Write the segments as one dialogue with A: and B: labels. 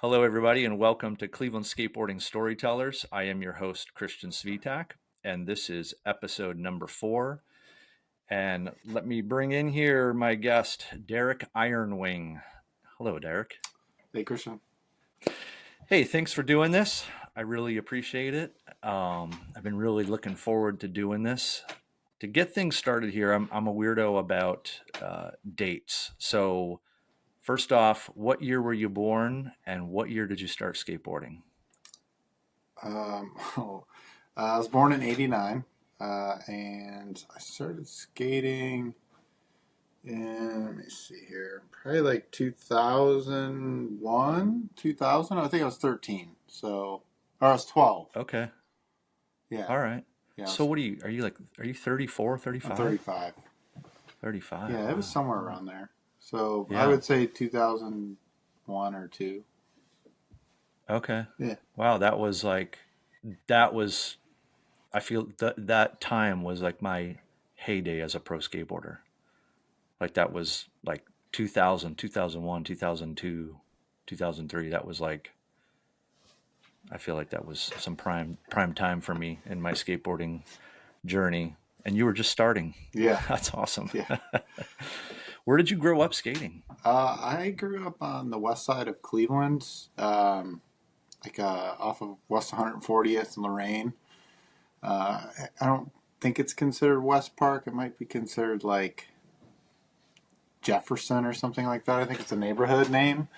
A: Hello, everybody, and welcome to Cleveland Skateboarding Storytellers. I am your host, Christian Svitak, and this is episode number 4. And let me bring in here my guest, Derek Ironwing. Hello, Derek.
B: Hey, Christian.
A: Hey, thanks for doing this. I really appreciate it. I've been really looking forward to doing this. To get things started here, I'm a weirdo about dates. So, first off, what year were you born, and what year did you start skateboarding?
B: Oh, I was born in '89, and I started skating in, let me see here, probably like 2001, 2000. I think I was 13. So, or I was 12.
A: Okay.
B: Yeah.
A: All right.
B: Yeah.
A: So are you 34,
B: I'm
A: 35?
B: 35.
A: 35.
B: Yeah, it was
A: Wow.
B: somewhere around there. So I
A: Yeah.
B: would say 2001 or 2.
A: Okay.
B: Yeah.
A: Wow, that was I feel that time was like my heyday as a pro skateboarder. Like that was like 2000, 2001, 2002, 2003. That was like I feel like that was some prime time for me in my skateboarding journey. And you were just starting.
B: Yeah.
A: That's awesome.
B: Yeah.
A: Where did you grow up skating?
B: I grew up on the west side of Cleveland. Off of West 140th and Lorraine. I don't think it's considered West Park. It might be considered like Jefferson or something like that. I think it's a neighborhood name.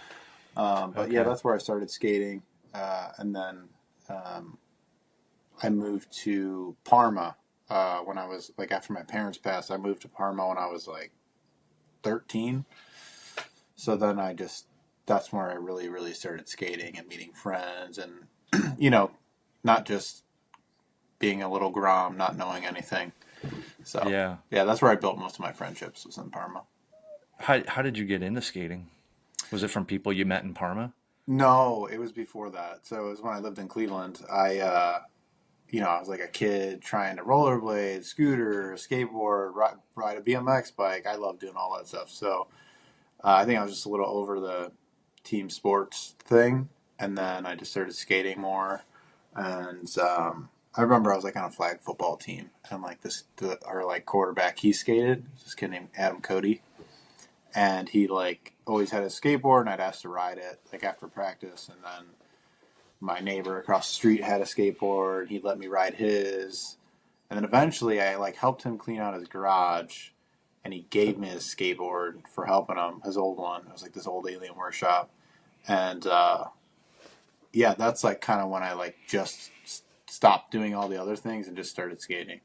B: But yeah,
A: Okay.
B: that's where I started skating. And then um, I moved to Parma when I was like after my parents passed. I moved to Parma when I was like 13. So then that's where I really, really started skating and meeting friends and, you know, not just being a little grom, not knowing anything. So
A: Yeah.
B: yeah, that's where I built most of my friendships was in Parma.
A: How did you get into skating? Was it from people you met in Parma?
B: No, it was before that. So it was when I lived in Cleveland. I was like a kid trying to rollerblade, scooter, skateboard, ride a BMX bike. I love doing all that stuff. So I think I was just a little over the team sports thing, and then I just started skating more. And I remember I was like on a flag football team, and like our like quarterback, he skated. This kid named Adam Cody, and he like always had a skateboard, and I'd ask to ride it like after practice, and then my neighbor across the street had a skateboard. He'd let me ride his, and then eventually I like helped him clean out his garage, and he gave me his skateboard for helping him, his old one. It was like this old alien workshop, and yeah, that's like kind of when I like just stopped doing all the other things and just started skating.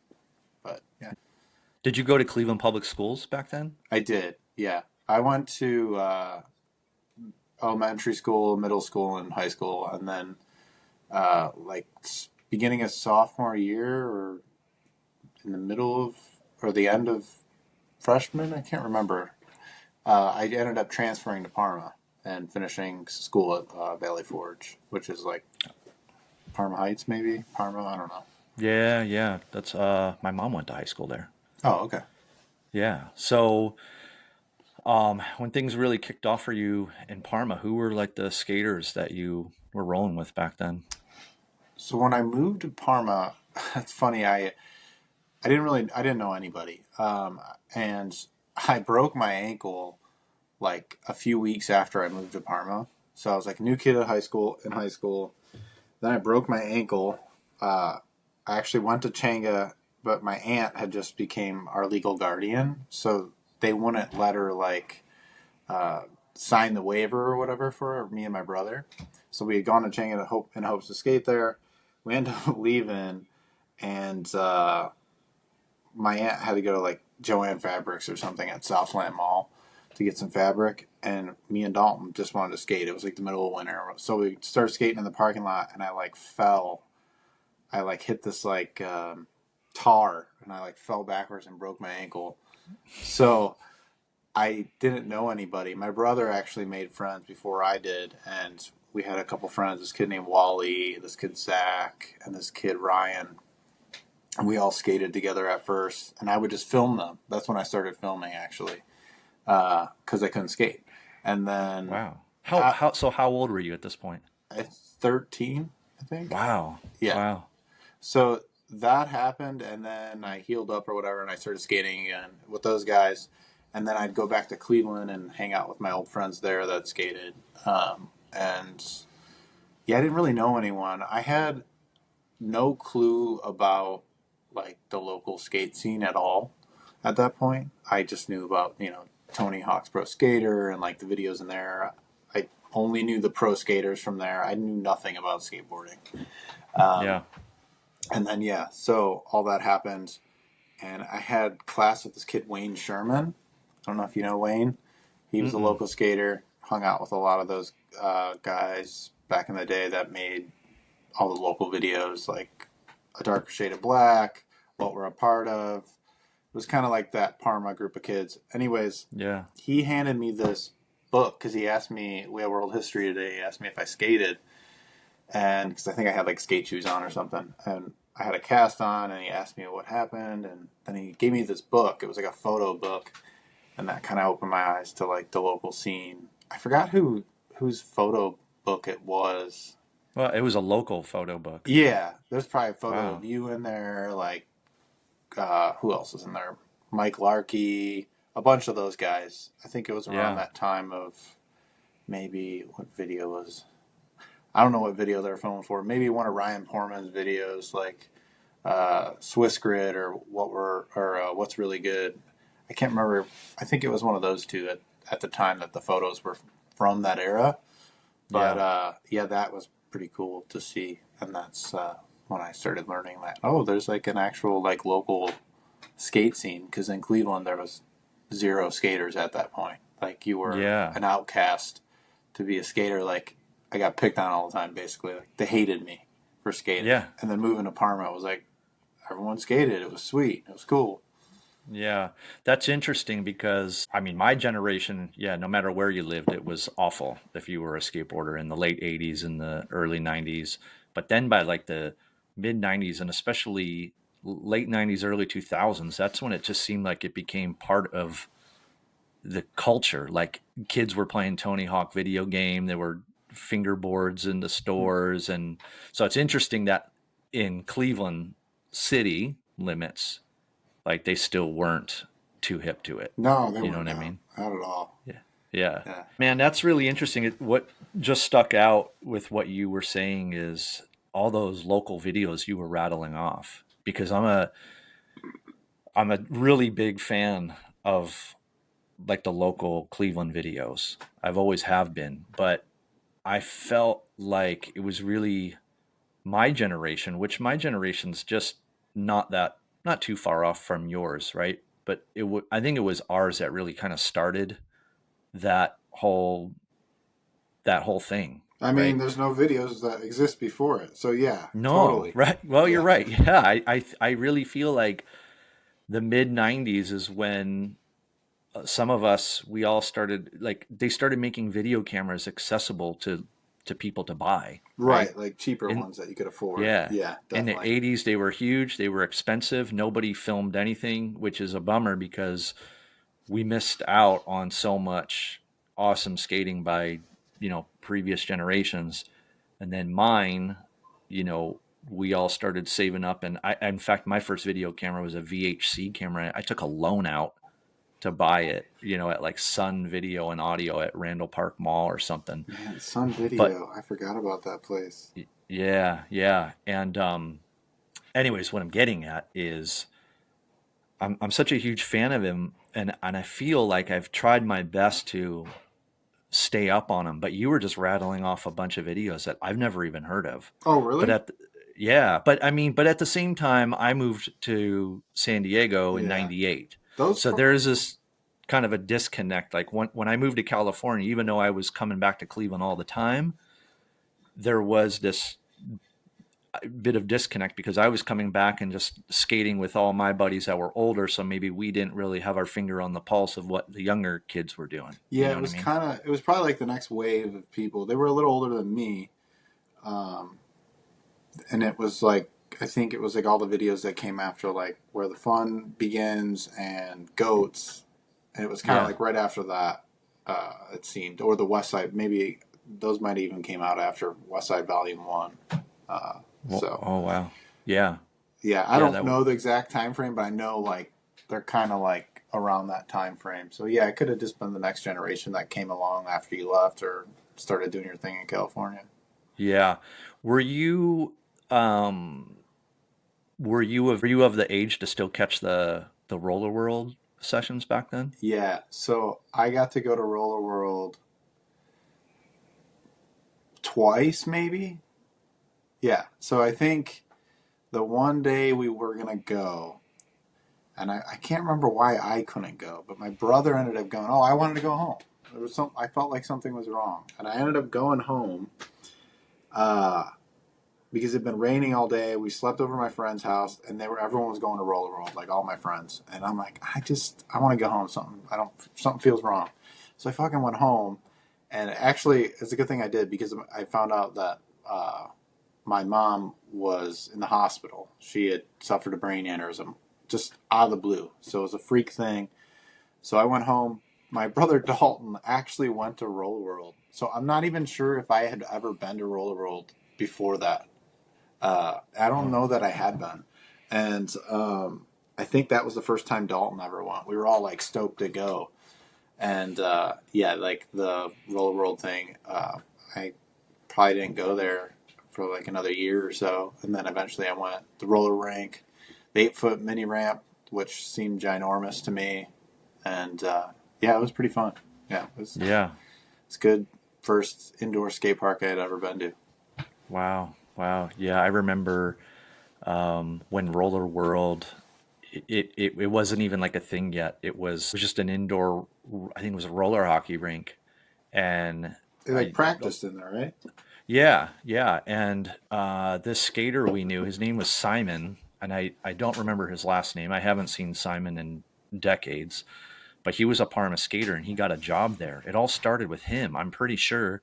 B: But yeah,
A: Did you go to Cleveland Public Schools back then?
B: I did. Yeah, I went to elementary school, middle school, and high school, and then like beginning of sophomore year or in the middle of or the end of freshman, I can't remember. I ended up transferring to Parma and finishing school at Valley Forge, which is like Parma Heights, maybe Parma. I don't know.
A: Yeah, yeah. That's my mom went to high school there.
B: Oh, okay.
A: Yeah. So, when things really kicked off for you in Parma, who were like the skaters that you were rolling with back then?
B: So when I moved to Parma, it's funny. I didn't know anybody, and I broke my ankle like a few weeks after I moved to Parma. So I was like a new kid at high school. In high school, then I broke my ankle. I actually went to Chango, but my aunt had just became our legal guardian, so they wouldn't let her like uh, sign the waiver or whatever for me and my brother. So we had gone to Chango in hopes to skate there. We ended up leaving, and my aunt had to go to like Joanne Fabrics or something at Southland Mall to get some fabric, and me and Dalton just wanted to skate. It was like the middle of winter, so we started skating in the parking lot, and I like fell. I like hit this like tar, and I like fell backwards and broke my ankle. So I didn't know anybody. My brother actually made friends before I did, and we had a couple friends. This kid named Wally, this kid Zach, and this kid Ryan. And we all skated together at first, and I would just film them. That's when I started filming, actually, because I couldn't skate. And then,
A: Wow. How old were you at this point?
B: at 13, I think.
A: Wow.
B: Yeah.
A: Wow.
B: So that happened, and then I healed up or whatever, and I started skating again with those guys. And then I'd go back to Cleveland and hang out with my old friends there that skated. And yeah, I didn't really know anyone. I had no clue about like the local skate scene at all at that point. I just knew about, Tony Hawk's Pro Skater and like the videos in there. I only knew the pro skaters from there. I knew nothing about skateboarding. Um,
A: Yeah.
B: and then, yeah, so all that happened. And I had class with this kid, Wayne Sherman. I don't know if you know Wayne. He was a
A: Mm-mm.
B: local skater, hung out with a lot of those guys back in the day that made all the local videos, like A Darker Shade of Black, What We're a Part of. It was kind of like that Parma group of kids. Anyways,
A: Yeah.
B: he handed me this book because he asked me, we had World History today, he asked me if I skated. And because I think I had like skate shoes on or something. And I had a cast on, and he asked me what happened. And then he gave me this book. It was like a photo book. And that kind of opened my eyes to like the local scene. I forgot whose photo book it was.
A: Well, it was a local photo book.
B: Yeah, there's probably a photo
A: Wow.
B: of you in there. Like, who else is in there? Mike Larkey, a bunch of those guys. I think it was around
A: Yeah.
B: that time of maybe what video was. I don't know what video they're filming for. Maybe one of Ryan Portman's videos, like Swiss Grid or What's Really Good. I can't remember. I think it was one of those two at the time that the photos were from that era. But
A: Yeah.
B: yeah, that was pretty cool to see, and that's when I started learning that there's like an actual like local skate scene, because in Cleveland there was zero skaters at that point. Like you were
A: Yeah.
B: an outcast to be a skater. Like I got picked on all the time, basically. Like they hated me for skating.
A: Yeah.
B: And then moving to Parma, it was like everyone skated. It was sweet. It was cool.
A: Yeah, that's interesting because I mean, my generation, yeah, no matter where you lived, it was awful if you were a skateboarder in the late 80s and the early 90s. But then by like the mid 90s and especially late 90s, early 2000s, that's when it just seemed like it became part of the culture. Like kids were playing Tony Hawk video game, there were fingerboards in the stores. And so it's interesting that in Cleveland city limits, like they still weren't too hip to it.
B: No, they
A: You know
B: weren't.
A: what I
B: No,
A: mean?
B: not at all.
A: Yeah. Yeah.
B: Yeah.
A: Man, that's really interesting. What just stuck out with what you were saying is all those local videos you were rattling off because I'm a really big fan of like the local Cleveland videos. I've always have been, but I felt like it was really my generation, which my generation's just not too far off from yours, right? But I think it was ours that really kind of started that whole that whole thing,
B: I mean,
A: right?
B: there's no videos that exist before it. So yeah,
A: No,
B: totally.
A: right? Well, you're
B: Yeah.
A: right. Yeah, I really feel like the mid '90s is when some of us we all started like they started making video cameras accessible to people to buy, right?
B: Right, like cheaper
A: And
B: ones that you could afford.
A: yeah.
B: Yeah,
A: In the
B: definitely.
A: 80s, they were huge. They were expensive. Nobody filmed anything, which is a bummer because we missed out on so much awesome skating by, previous generations. And then mine, we all started saving up. And in fact, my first video camera was a VHC camera. I took a loan out to buy it, at like Sun Video and Audio at Randall Park Mall or something.
B: Man, Sun
A: But
B: Video. I forgot about that place.
A: yeah, yeah. And anyways, what I'm getting at is I'm such a huge fan of him, and I feel like I've tried my best to stay up on him. But you were just rattling off a bunch of videos that I've never even heard of.
B: Oh,
A: But
B: really?
A: yeah, but I mean, but at the same time, I moved to San Diego in
B: Yeah.
A: '98,
B: Those
A: so
B: pro-
A: there's this kind of a disconnect. Like when I moved to California, even though I was coming back to Cleveland all the time, there was this bit of disconnect because I was coming back and just skating with all my buddies that were older, so maybe we didn't really have our finger on the pulse of what the younger kids were doing. You
B: yeah,
A: know
B: it
A: what I
B: was
A: mean?
B: it was probably like the next wave of people. They were a little older than me. Um, and it was like, I think it was like all the videos that came after, like Where the Fun Begins and Goats. And it was kind of
A: Yeah.
B: like right after that. it seemed, or the West Side. Maybe those might even came out after West Side Volume One. So
A: Oh wow. Yeah.
B: yeah, I
A: Yeah.
B: don't know the exact time frame, but I know like they're kind of like around that time frame. So yeah, it could have just been the next generation that came along after you left or started doing your thing in California.
A: Yeah. Were you um were you of the age to still catch the Roller World sessions back then?
B: Yeah, so I got to go to Roller World twice, maybe. Yeah, so I think the one day we were gonna go, and I can't remember why I couldn't go, but my brother ended up going. Oh, I wanted to go home. There was some. I felt like something was wrong, and I ended up going home. Uh, because it'd been raining all day. We slept over at my friend's house, and everyone was going to Roller World, like all my friends. And I'm like, I want to go home. Something feels wrong. So I fucking went home, and actually, it's a good thing I did because I found out that my mom was in the hospital. She had suffered a brain aneurysm, just out of the blue. So it was a freak thing. So I went home. My brother Dalton actually went to Roller World. So I'm not even sure if I had ever been to Roller World before that. I don't
A: Oh.
B: know that I had been. And I think that was the first time Dalton ever went. We were all like stoked to go. And yeah, like the Roller World thing, I probably didn't go there for like another year or so. And then eventually I went the roller rink, the 8-foot mini ramp, which seemed ginormous to me. And yeah, it was pretty fun. Yeah,
A: Yeah.
B: it's good first indoor skate park I had ever been to.
A: Wow. Wow. Yeah, I remember when Roller World it wasn't even like a thing yet. It was just an indoor I think it was a roller hockey rink and
B: They like
A: I
B: practiced in there, right?
A: yeah, yeah. And this skater we knew, his name was Simon, and I don't remember his last name. I haven't seen Simon in decades, but he was a Parma skater and he got a job there. It all started with him, I'm pretty sure.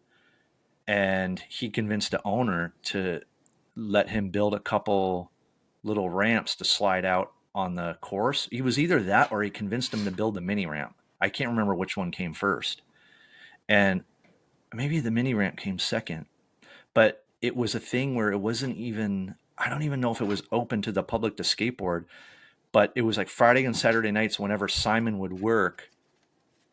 A: And he convinced the owner to let him build a couple little ramps to slide out on the course. He was either that or he convinced him to build the mini ramp. I can't remember which one came first. And maybe the mini ramp came second, but it was a thing where it wasn't even I don't even know if it was open to the public to skateboard, but it was like Friday and Saturday nights whenever Simon would work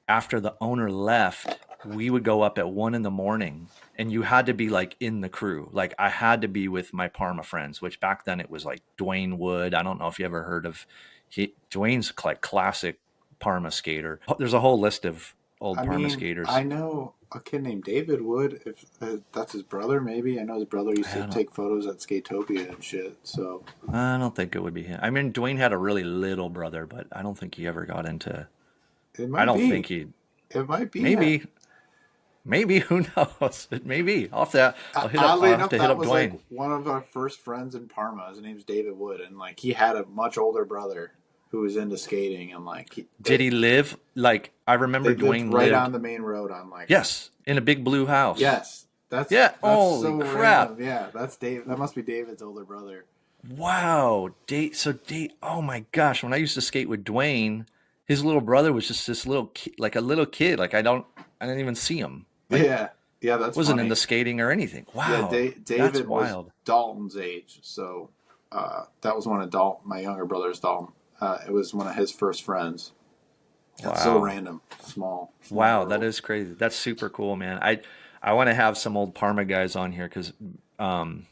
A: after the owner left, we would go up at 1 in the morning and you had to be like in the crew. Like I had to be with my Parma friends, which back then it was like Dwayne Wood. I don't know if you ever heard of Dwayne's like classic Parma skater. There's a whole list of old
B: I
A: Parma
B: mean, I
A: skaters.
B: know a kid named David Wood. If that's his brother, maybe. I know his brother used
A: I
B: to
A: don't know.
B: take photos at Skatopia and shit. So
A: I don't think it would be him. I mean, Dwayne had a really little brother, but I don't think he ever got into.
B: it
A: I
B: might
A: don't think
B: be.
A: he.
B: It might be him.
A: Maybe, maybe who knows? Maybe I'll have to. I'll hit up.
B: Oddly
A: I'll have
B: enough,
A: to hit
B: that
A: up
B: was like
A: Dwayne.
B: one of our first friends in Parma. His name's David Wood, and like he had a much older brother who was into skating, and like
A: Did he live like I remember
B: they lived
A: Dwayne
B: right on
A: lived?
B: the main road on like
A: Yes, in a big blue house.
B: yes.
A: Yeah.
B: That's
A: Holy
B: so
A: crap!
B: random. Yeah, that's Dave. That must be David's older brother.
A: Wow. Date. So date. Oh my gosh! When I used to skate with Dwayne, his little brother was just this little like a little kid. Like I don't. I didn't even see him. Like
B: Yeah, yeah, that's
A: wasn't into
B: funny.
A: skating or anything.
B: Yeah,
A: Wow. That's
B: David was
A: wild.
B: Dalton's age, so that was one of my younger brother's Dalton. It was one of his first friends. That's so
A: Wow.
B: random, small
A: Wow, that
B: world.
A: is crazy. That's super cool, man. I want to have some old Parma guys on here because um,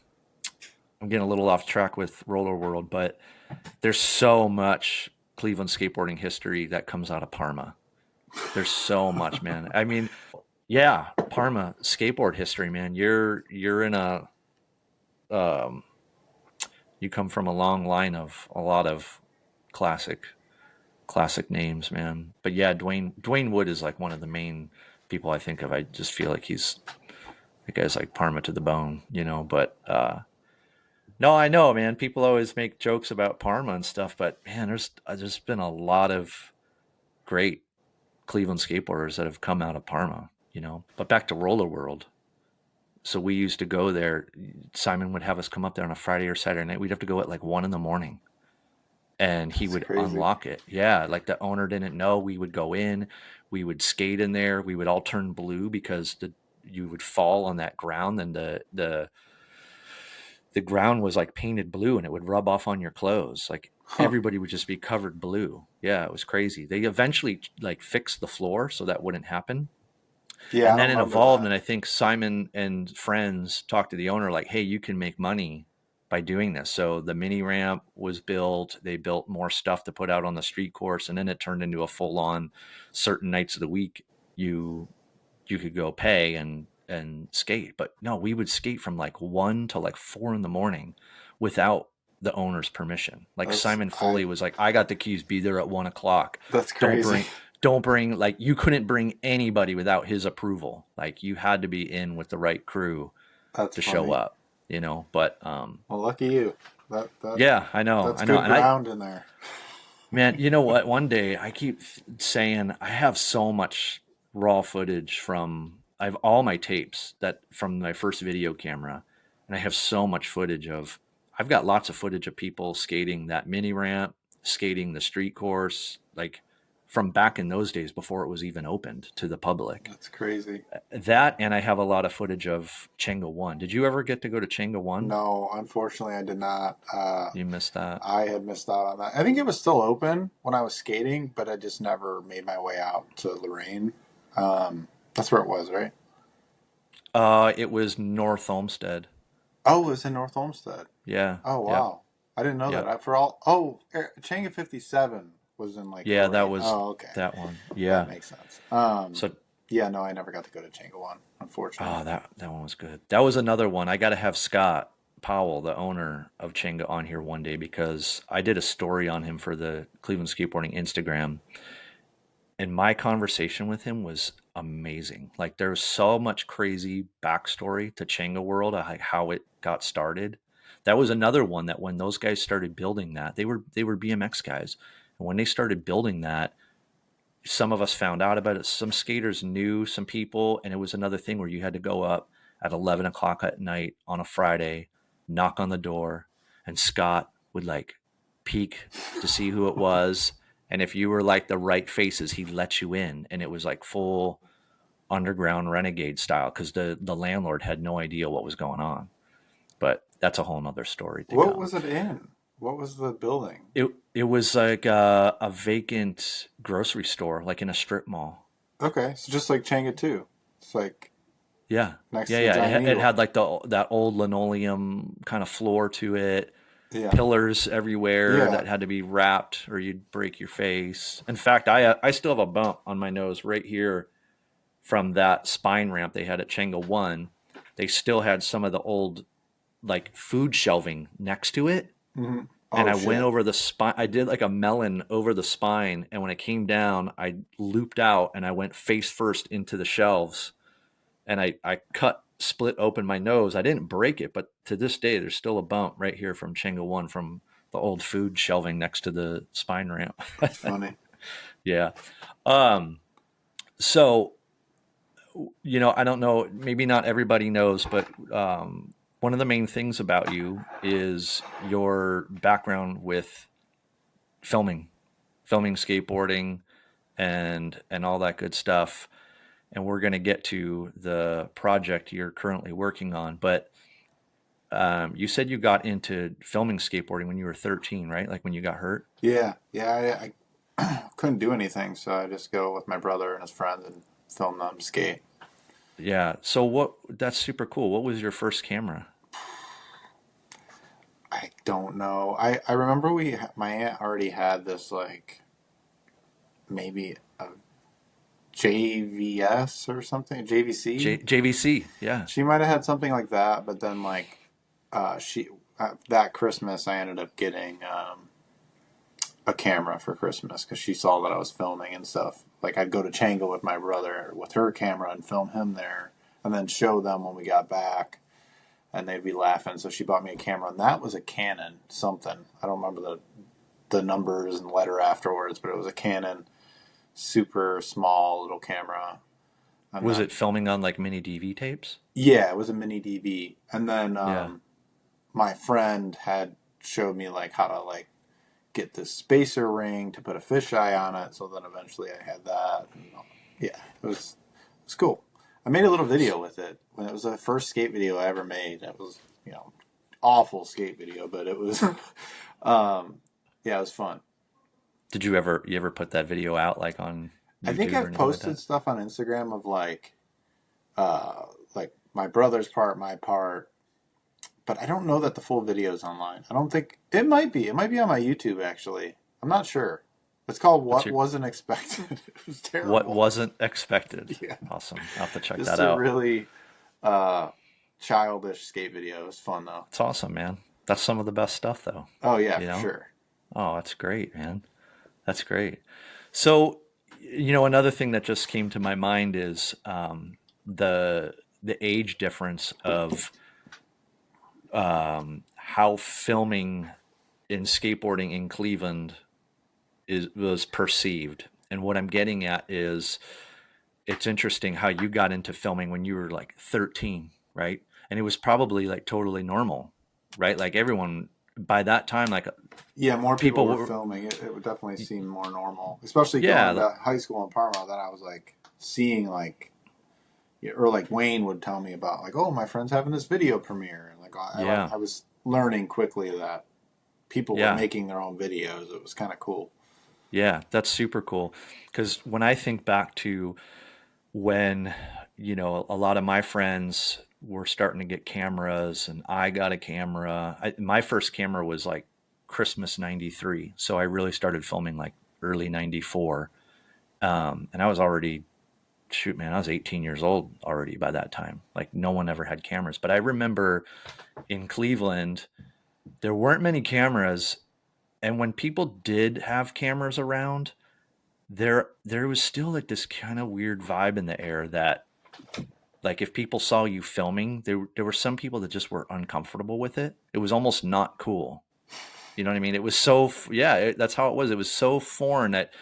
A: I'm getting a little off track with Roller World, but there's so much Cleveland skateboarding history that comes out of Parma. There's so much, man. I mean, yeah, Parma skateboard history, man. You're in a um, you come from a long line of a lot of classic classic names, man. But yeah, Dwayne Wood is like one of the main people I think of. I just feel like he's the guy's like Parma to the bone, you know. But no, I know, man. People always make jokes about Parma and stuff, but man, there's been a lot of great Cleveland skateboarders that have come out of Parma, you know. But back to Roller World. So we used to go there. Simon would have us come up there on a Friday or Saturday night. We'd have to go at like 1 in the morning, and he
B: That's
A: would
B: crazy.
A: unlock it. Yeah, like the owner didn't know. We would go in, we would skate in there, we would all turn blue because you would fall on that ground, and the ground was like painted blue, and it would rub off on your clothes. Like
B: Huh.
A: everybody would just be covered blue. Yeah, it was crazy. They eventually like fixed the floor so that wouldn't happen.
B: Yeah, I
A: And
B: don't
A: then it
B: remember
A: evolved,
B: that.
A: and I think Simon and friends talked to the owner like, "Hey, you can make money by doing this." So the mini ramp was built. They built more stuff to put out on the street course, and then it turned into a full-on. Certain nights of the week, you you could go pay and skate. But no, we would skate from like 1 to like 4 in the morning without the owner's permission. Like
B: That's
A: Simon
B: I.
A: Foley was like, I got the keys, be there at 1 o'clock.
B: That's
A: Don't
B: crazy.
A: bring don't bring like you couldn't bring anybody without his approval. Like you had to be in with the right crew
B: That's
A: to show
B: funny.
A: up, But
B: Well, lucky you. That
A: yeah, I know,
B: that's
A: I know.
B: good
A: And I
B: ground in there.
A: Man, you know what? One day I keep saying I have so much raw footage from I have all my tapes that from my first video camera, and I have so much footage of I've got lots of footage of people skating that mini ramp, skating the street course, like from back in those days before it was even opened to the public.
B: That's crazy.
A: That and I have a lot of footage of Chango One. Did you ever get to go to Chango One?
B: No, unfortunately, I did not.
A: You missed that.
B: I had missed out on that. I think it was still open when I was skating, but I just never made my way out to Lorraine. That's where it was, right?
A: It was North Olmsted.
B: Oh, it was in North Olmsted.
A: Yeah.
B: Oh,
A: Yep.
B: wow. I didn't know that.
A: Yep.
B: I for all. Oh, Changa 57 was in like
A: Yeah, that
B: Lorraine.
A: was
B: Oh, okay.
A: that one.
B: That
A: Yeah.
B: makes sense.
A: So,
B: Yeah, no, I never got to go to Changa 1, unfortunately.
A: that one was good. That was another one. I got to have Scott Powell, the owner of Chenga, on here one day because I did a story on him for the Cleveland Skateboarding Instagram, and my conversation with him was amazing. Like there's so much crazy backstory to Chenga World, like how it got started. That was another one that when those guys started building that, they were BMX guys, and when they started building that, some of us found out about it. Some skaters knew some people, and it was another thing where you had to go up at 11 o'clock at night on a Friday, knock on the door, and Scott would like peek to see who it was. And if you were like the right faces, he'd let you in. And it was like full underground renegade style because the landlord had no idea what was going on. But that's a whole nother story to
B: What
A: come.
B: was it in? What was the building?
A: It was like a vacant grocery store, like in a strip mall.
B: Okay, so just like Changa 2. It's like
A: Yeah.
B: next
A: Yeah,
B: to the
A: yeah.
B: Giant
A: It
B: Eagle.
A: had like that old linoleum kind of floor to it,
B: Yeah.
A: pillars everywhere
B: Yeah.
A: that had to be wrapped or you'd break your face. In fact, I still have a bump on my nose right here from that spine ramp they had at Chango One. They still had some of the old like food shelving next to it.
B: hmm
A: And
B: Oh,
A: I went
B: shit.
A: over the spine. I did like a melon over the spine. And when I came down, I looped out and I went face first into the shelves, and I split open my nose. I didn't break it, but to this day, there's still a bump right here from Chenga One from the old food shelving next to the spine ramp.
B: That's funny.
A: Yeah. Um, so, I don't know, maybe not everybody knows, but one of the main things about you is your background with filming, filming skateboarding and all that good stuff. And we're going to get to the project you're currently working on. But you said you got into filming skateboarding when you were 13, right? Like when you got hurt?
B: Yeah. Yeah. I couldn't do anything, so I just go with my brother and his friends and film them skate.
A: Yeah. So that's super cool. What was your first camera?
B: I don't know. I remember my aunt already had this like maybe a JVS or something, JVC.
A: JVC. Yeah.
B: She might have had something like that, but then like she that Christmas I ended up getting a camera for Christmas because she saw that I was filming and stuff. Like I'd go to Chango with my brother with her camera and film him there, and then show them when we got back, and they'd be laughing. So she bought me a camera, and that was a Canon something. I don't remember the numbers and letter afterwards, but it was a Canon, super small little camera. And
A: Was
B: then
A: it filming on like mini DV tapes?
B: yeah, it was a mini DV. And then
A: Yeah.
B: my friend had showed me like how to like get this spacer ring to put a fisheye on it. So then eventually I had that. And, yeah, it was cool. I made a little video with it when it was the first skate video I ever made. It was, awful skate video, but it was, yeah, it was fun.
A: Did you ever put that video out like on
B: I think
A: YouTube or
B: I've
A: anything like
B: posted
A: that?
B: stuff on Instagram of like my brother's part, my part, but I don't know that the full video is online. I don't think it might be. It might be on my YouTube actually. I'm not sure. It's called
A: What's
B: "What
A: your
B: Wasn't Expected." It was
A: What
B: terrible.
A: wasn't expected?
B: Yeah,
A: Awesome. I'll have to check
B: just
A: that
B: a
A: out.
B: really uh, childish skate video. It was fun though.
A: It's awesome, man. That's some of the best stuff though,
B: Oh yeah,
A: you
B: for
A: know?
B: sure.
A: Oh, that's great, man. That's great. So, another thing that just came to my mind is the age difference of how filming in skateboarding in Cleveland was perceived. And what I'm getting at is it's interesting how you got into filming when you were like 13, right? And it was probably like totally normal, right? Like everyone by that time, like
B: Yeah, more people
A: people
B: were
A: were,
B: filming. It would definitely seem more normal, especially going
A: yeah,
B: to high school in Parma. That I was like seeing or like Wayne would tell me about like, oh, my friend's having this video premiere, and like
A: yeah,
B: I was learning quickly that people were
A: yeah,
B: making their own videos. It was kind of cool.
A: yeah. That's super cool. Because when I think back to when, a lot of my friends were starting to get cameras and I got a camera. My first camera was like Christmas 93. So I really started filming like early 94. And I was already, shoot, man, I was 18 years old already by that time. Like no one ever had cameras. But I remember in Cleveland, there weren't many cameras. And when people did have cameras around, there was still like this kind of weird vibe in the air that like if people saw you filming, there were some people that just were uncomfortable with it. It was almost not cool. You know what I mean? It was so yeah, that's how it was. It was so foreign that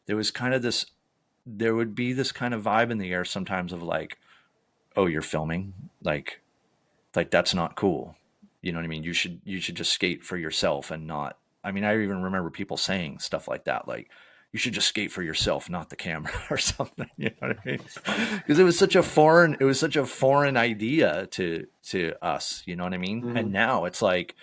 A: there was kind of this there would be this kind of vibe in the air sometimes of like, oh, you're filming, like that's not cool. You know what I mean? You should just skate for yourself and not. I mean, I even remember people saying stuff like that, like you should just skate for yourself, not the camera or something. You know what I mean?
B: It's funny.
A: Because it was such a foreign idea to us. You know what I mean?
B: Hmm.
A: And now it's like,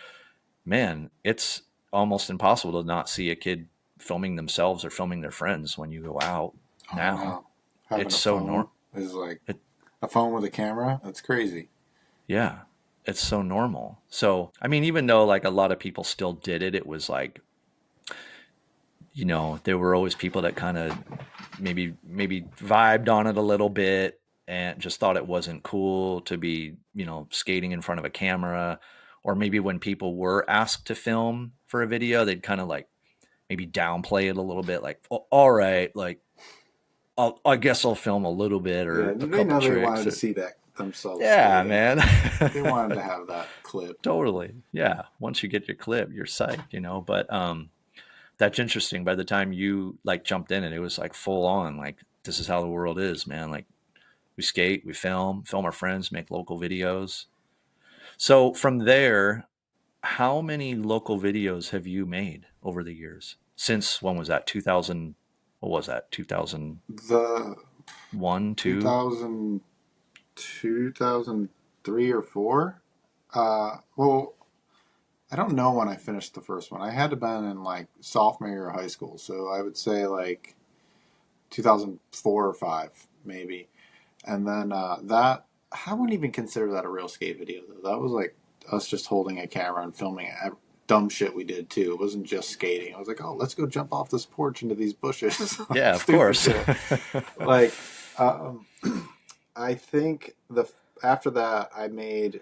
A: man, it's almost impossible to not see a kid filming themselves or filming their friends when you go out.
B: Oh
A: Now
B: no, having
A: it's
B: a
A: so
B: phone is like
A: it,
B: a phone with a camera. That's crazy.
A: yeah, it's so normal. So, I mean, even though like a lot of people still did it, it was like, there were always people that kind of maybe vibed on it a little bit and just thought it wasn't cool to be, skating in front of a camera. Or maybe when people were asked to film for a video, they'd kind of like maybe downplay it a little bit, like, "Oh, all right, like I guess I'll film a little bit
B: Yeah,
A: or a
B: they
A: couple
B: know they wanted
A: tricks."
B: to see that themselves
A: Yeah,
B: skating.
A: man.
B: They wanted to have that clip.
A: Totally. Yeah. Once you get your clip, you're psyched. But that's interesting. By the time you like jumped in it was like full on. Like this is how the world is, man. Like we skate, we film our friends, make local videos. So from there, how many local videos have you made over the years? Since when was that? 2000, what was that? 2001,
B: The
A: 2?
B: 2000, 2003 or four. Well, I don't know when I finished the first one. I had to been in like sophomore year of high school, so I would say like 2004 or five maybe. And then that I wouldn't even consider that a real skate video though. That was like us just holding a camera and filming dumb shit we did too. It wasn't just skating. I was like, oh, let's go jump off this porch into these bushes, like
A: Yeah, of
B: stupid
A: course.
B: shit. Like, um, I think the after that I made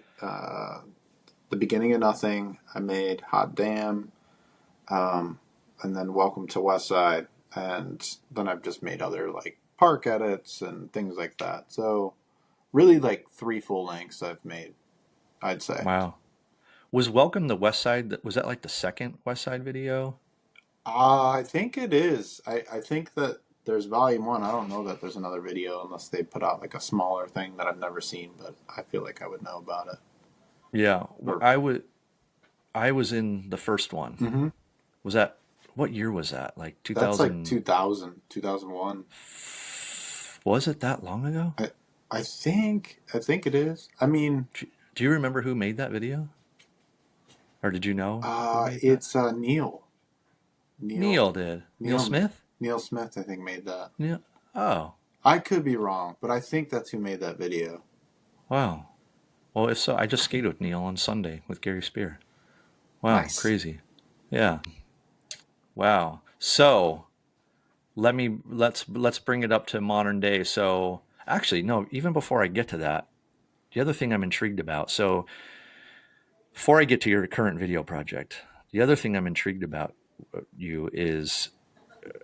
B: the beginning of nothing. I made Hot Damn, um, and then Welcome to West Side, and then I've just made other like park edits and things like that. So really, like three full lengths I've made, I'd say.
A: Wow. Was Welcome to West Side, was that like the second West Side video?
B: I think it is. I think that there's volume one. I don't know that there's another video unless they put out like a smaller thing that I've never seen, but I feel like I would know about it.
A: Yeah,
B: Or
A: I was in the first one.
B: mm-hmm.
A: Was that What year was that? Like
B: That's like
A: 2000?
B: 2000, 2001.
A: Was it that long ago?
B: I, I think it is. I mean,
A: Do you remember who made that video? Or did you know who made that?
B: it's Neil
A: Neil did. Neil
B: Neil
A: Smith?
B: Neil Smith, I think, made that.
A: Neil. Oh,
B: I could be wrong, but I think that's who made that video.
A: wow. Well, if so, I just skated with Neil on Sunday with Gary Spear. Wow,
B: Nice.
A: crazy. Yeah. Wow. So let's bring it up to modern day. So actually, no, even before I get to that, the other thing I'm intrigued about. So before I get to your current video project, the other thing I'm intrigued about you is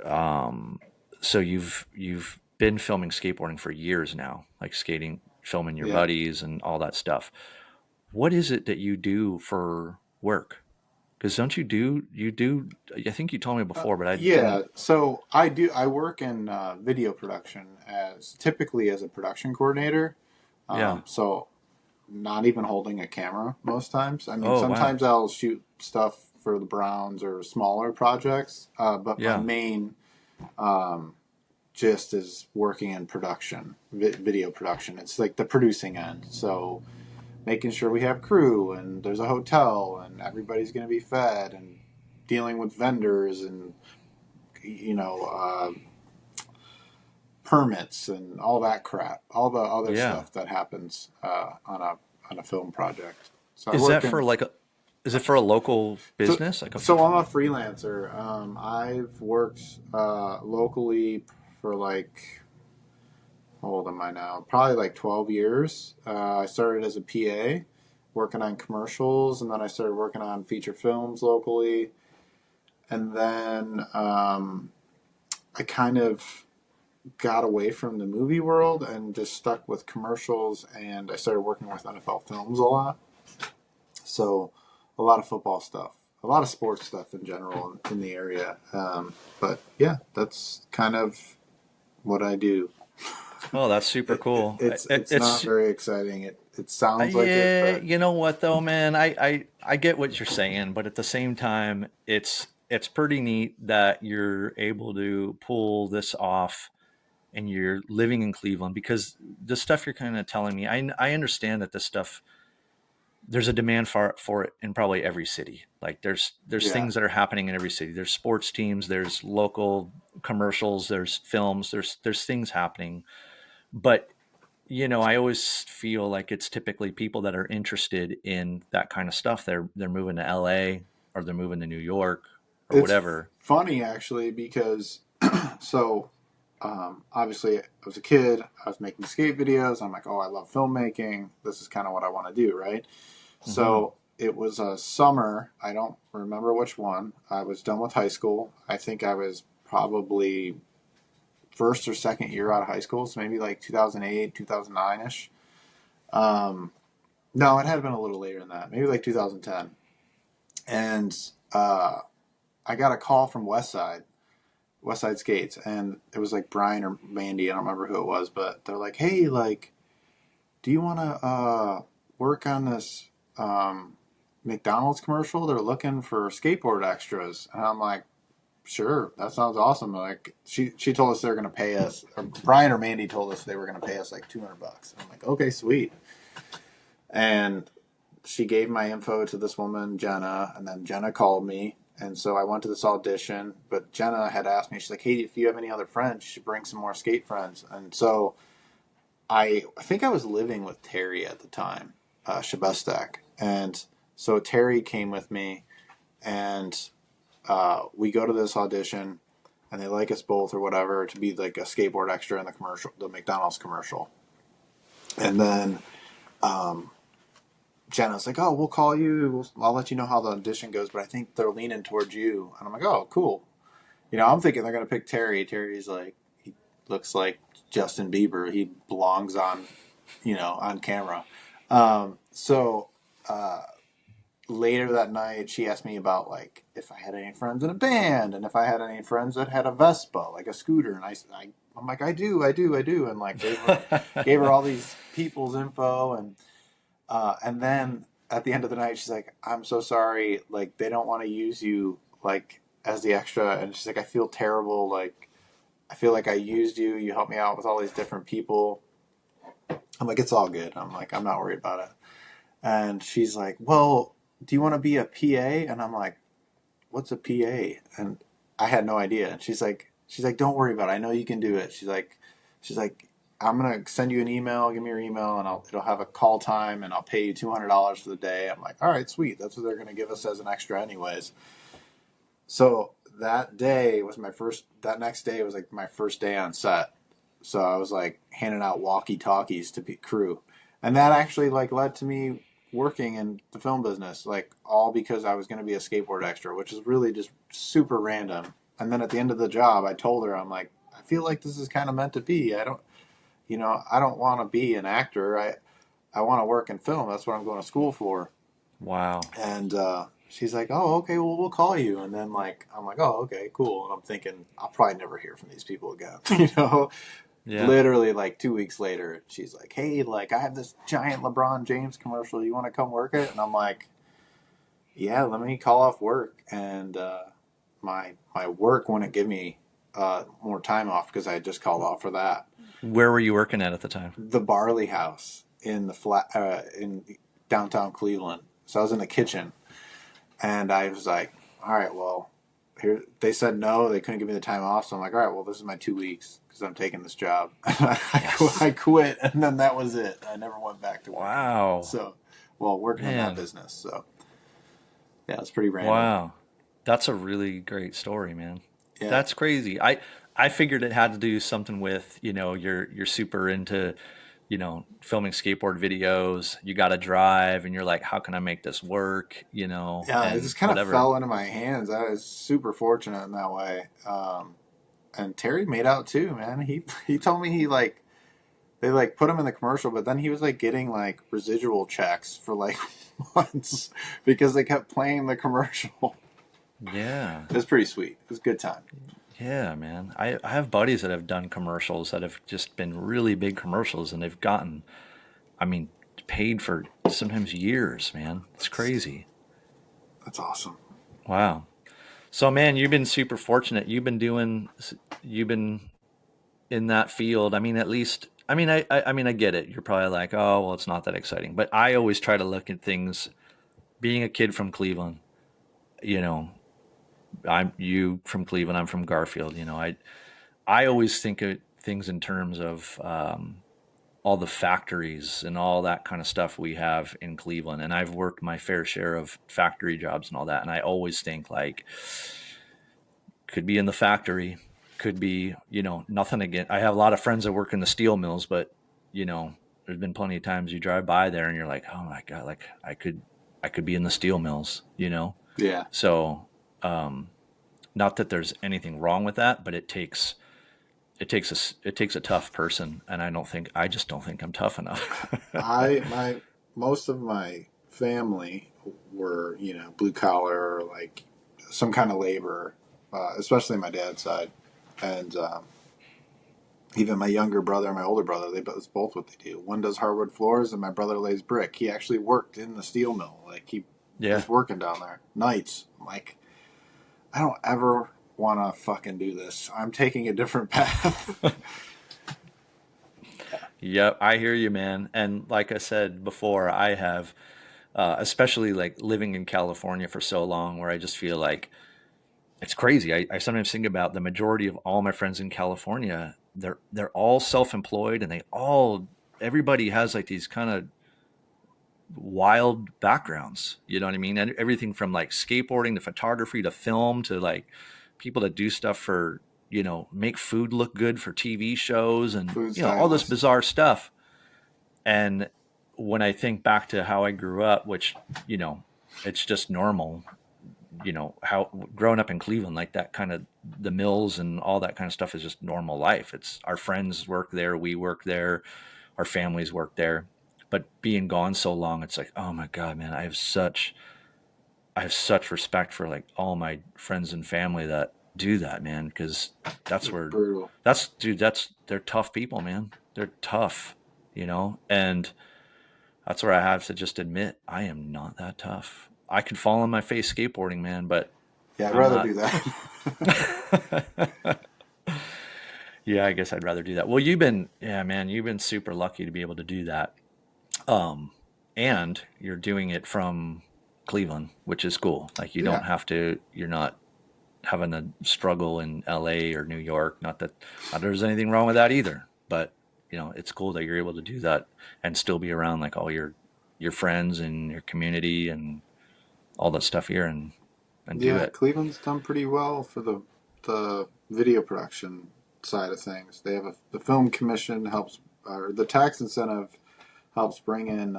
A: um, so you've been filming skateboarding for years now, like skating, filming your
B: Yeah.
A: buddies and all that stuff. What is it that you do for work? Because don't you do? I think you told me before, but I
B: Yeah,
A: didn't.
B: so I work in video production as typically as a production coordinator.
A: Yeah.
B: So not even holding a camera most times. I mean,
A: Oh wow.
B: sometimes I'll shoot stuff for the Browns or smaller projects, but my
A: Yeah.
B: main gist is working in production, video production. It's like the producing end. So making sure we have crew and there's a hotel and everybody's going to be fed and dealing with vendors and you know permits and all that crap, all the other
A: Yeah.
B: stuff that happens on a film project. So I
A: Is
B: work
A: that
B: in
A: for like a? Is it for a local
B: so,
A: business? Like a?
B: so I'm a freelancer. I've worked locally for like how old am I now? Probably like 12 years. I started as a PA, working on commercials, and then I started working on feature films locally. And then I kind of got away from the movie world and just stuck with commercials. And I started working with NFL Films a lot. So a lot of football stuff, a lot of sports stuff in general in the area. But yeah, that's kind of what I do.
A: Oh, that's super cool.
B: It's not
A: It's
B: very exciting. It sounds like it,
A: yeah.
B: but
A: You know what though, man? I get what you're saying, but at the same time, it's pretty neat that you're able to pull this off and you're living in Cleveland because the stuff you're kind of telling me, I understand that this stuff there's a demand for it in probably every city. Like there's
B: yeah,
A: things that are happening in every city. There's sports teams, there's local commercials, there's films, there's things happening. But I always feel like it's typically people that are interested in that kind of stuff. They're moving to LA or they're moving to New York or
B: it's
A: whatever.
B: funny actually because so obviously I was a kid. I was making skate videos. I'm like, oh, I love filmmaking. This is kind of what I want to do, right?
A: Hmm.
B: So it was a summer. I don't remember which one. I was done with high school. I think I was probably first or second year out of high school, so maybe like 2008, 2009 ish. Um, no, it had been a little later than that, maybe like 2010. And uh, I got a call from West Side Skates, and it was like Brian or Mandy. I don't remember who it was, but they're like, "Hey, like, do you want to work on this McDonald's commercial? They're looking for skateboard extras." And I'm like, "Sure, that sounds awesome." Like she told us they're going to pay us, or Brian or Mandy told us they were going to pay us like $200. I'm like, "Okay, sweet." And she gave my info to this woman, Jenna, and then Jenna called me. And so I went to this audition, but Jenna had asked me, she's like, hey, if you have any other friends, you should bring some more skate friends. And so I think I was living with Terry at the time, Shabestak. And so Terry came with me, and we go to this audition, and they like us both or whatever to be like a skateboard extra in the commercial, the McDonald's commercial. And then Jenna's like, "Oh, we'll call you. I'll let you know how the audition goes, but I think they're leaning towards you." And I'm like, "Oh, cool." I'm thinking they're gonna pick Terry. Terry's like, he looks like Justin Bieber. He belongs on camera. So later that night, she asked me about like if I had any friends in a band and if I had any friends that had a Vespa, like a scooter. And I'm like, I do, and like gave her all these people's info and then at the end of the night, she's like, "I'm so sorry. Like, they don't want to use you like as the extra, and she's like, I feel terrible. Like, I feel like I used you. You helped me out with all these different people. I'm like, it's all good. I'm like, I'm not worried about it. And she's like, well, do you want to be a PA? And I'm like, what's a PA? And I had no idea. And she's like, don't worry about it. I know you can do it. She's like, I'm gonna send you an email. Give me your email, and it'll have a call time, and I'll pay you $200 for the day. I'm like, all right, sweet. That's what they're gonna give us as an extra, anyways. So that day was my first. That next day was like my first day on set. So I was like handing out walkie talkies to crew, and that actually like led to me working in the film business, like all because I was going to be a skateboard extra, which is really just super random. And then at the end of the job, I told her, I'm like, I feel like this is kind of meant to be. I don't want to be an actor. I want to work in film. That's what I'm going to school for.
A: Wow.
B: And she's like, oh, okay, well, we'll call you. And then like, I'm like, oh, okay, cool. And I'm thinking, I'll probably never hear from these people again.
A: Yeah.
B: Literally like 2 weeks later, she's like, hey, like I have this giant LeBron James commercial. You want to come work it? And I'm like, yeah, let me call off work. And my work wouldn't give me more time off because I had just called off for that.
A: Where were you working at the time?
B: The Barley House in the flat in downtown Cleveland. So I was in the kitchen, and I was like, all right, well, here they said no, they couldn't give me the time off. So I'm like, all right, well, this is my 2 weeks because I'm taking this job.
A: Yes.
B: I quit, and then that was it. I never went back to work.
A: Wow.
B: So, well, working in that
A: Man.
B: business. So yeah, it's pretty random.
A: Wow. That's a really great story, man.
B: Yeah,
A: That's crazy. I figured it had to do something with, you're super into, filming skateboard videos. You got to drive and you're like, how can I make this work,
B: yeah, it
A: and
B: just kind of
A: whatever.
B: fell into my hands. I was super fortunate in that way. And Terry made out too, man. He told me he like they like put him in the commercial, but then he was like getting like residual checks for like months because they kept playing the commercial.
A: Yeah.
B: It was pretty sweet. It was a good time.
A: Yeah, man. I have buddies that have done commercials that have just been really big commercials and they've gotten, I mean, paid for sometimes years, man. It's crazy.
B: That's awesome.
A: Wow. So, man, you've been super fortunate. You've been in that field. I mean, at least, I mean, I get it. You're probably like, oh, well, it's not that exciting. But I always try to look at things. Being a kid from Cleveland, you know, I'm you from Cleveland. I'm from Garfield. I always think of things in terms of all the factories and all that kind of stuff we have in Cleveland. And I've worked my fair share of factory jobs and all that. And I always think like, could be in the factory, could be, nothing again. I have a lot of friends that work in the steel mills, but there's been plenty of times you drive by there and you're like, oh my God, like I could be in the steel mills.
B: Yeah,
A: So, not that there's anything wrong with that, but it takes a tough person. And I just don't think I'm tough enough.
B: I my most of my family were blue collar or like some kind of labor, especially my dad's side, and even my younger brother and my older brother, it's both what they do. One does hardwood floors, and my brother lays brick. He actually worked in the steel mill. Like he
A: Yeah.
B: was working down there nights. I'm like, I don't ever want to fucking do this. I'm taking a different path.
A: Yep, I hear you, man. And like I said before, I have, especially like living in California for so long, where I just feel like it's crazy. I sometimes think about the majority of all my friends in California. They're all self-employed, and everybody has like these kind of wild backgrounds. You know what I mean? And everything from like skateboarding to photography to film to like people that do stuff for, make food look good for TV shows and,
B: Food
A: all this
B: stylist.
A: bizarre stuff. And when I think back to how I grew up, which, it's just normal, how growing up in Cleveland, like that kind of the mills and all that kind of stuff is just normal life. It's our friends work there, we work there, our families work there. But being gone so long, it's like, oh my God, man, I have such respect for like all my friends and family that do that, man, because that's
B: It's
A: where
B: brutal.
A: they're tough people, man. They're tough, and that's where I have to just admit I am not that tough. I could fall on my face skateboarding, man, but
B: Yeah, I'd
A: I'm
B: rather
A: not.
B: do that.
A: Yeah, I guess I'd rather do that. Well, yeah, man, you've been super lucky to be able to do that. Um, and you're doing it from Cleveland, which is cool. Like you don't
B: Yeah.
A: have to, you're not having a struggle in LA or New York. Not that there's anything wrong with that either, but it's cool that you're able to do that and still be around like all your friends and your community and all that stuff here and do
B: Yeah,
A: it.
B: Cleveland's done pretty well for the video production side of things. They have the film commission helps, or the tax incentive helps bring in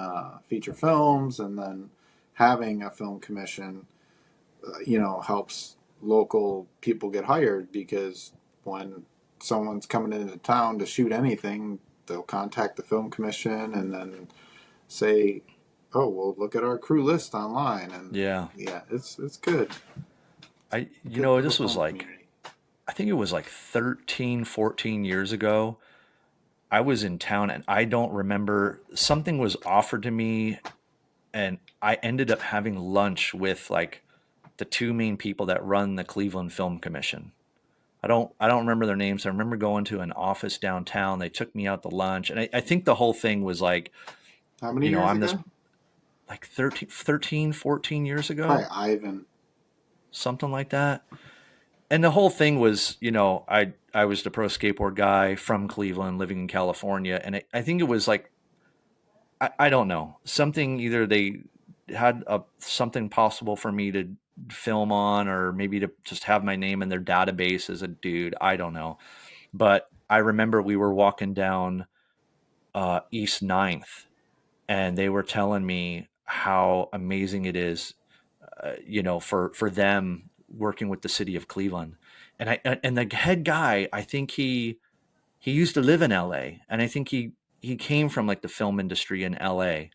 B: feature films, and then having a film commission, helps local people get hired because when someone's coming into town to shoot anything, they'll contact the film commission and then say, "Oh, well, look at our crew list online," and
A: Yeah.
B: yeah, it's good. Good for the
A: This was
B: film
A: like,
B: community.
A: I think it was like 13, 14 years ago. I was in town and I don't remember, something was offered to me and I ended up having lunch with like the two main people that run the Cleveland Film Commission. I don't remember their names. I remember going to an office downtown. They took me out to lunch. And I think the whole thing was like,
B: How many years
A: I'm this
B: ago?
A: like 14 years
B: Probably
A: ago,
B: Ivan.
A: something like that. And the whole thing was, I was the pro skateboard guy from Cleveland living in California. And I think it was like, I don't know, something, either they had something possible for me to film on, or maybe to just have my name in their database as a dude. I don't know. But I remember we were walking down East Ninth, and they were telling me how amazing it is, for them working with the city of Cleveland. And the head guy, I think he used to live in LA, and I think he came from like the film industry in LA.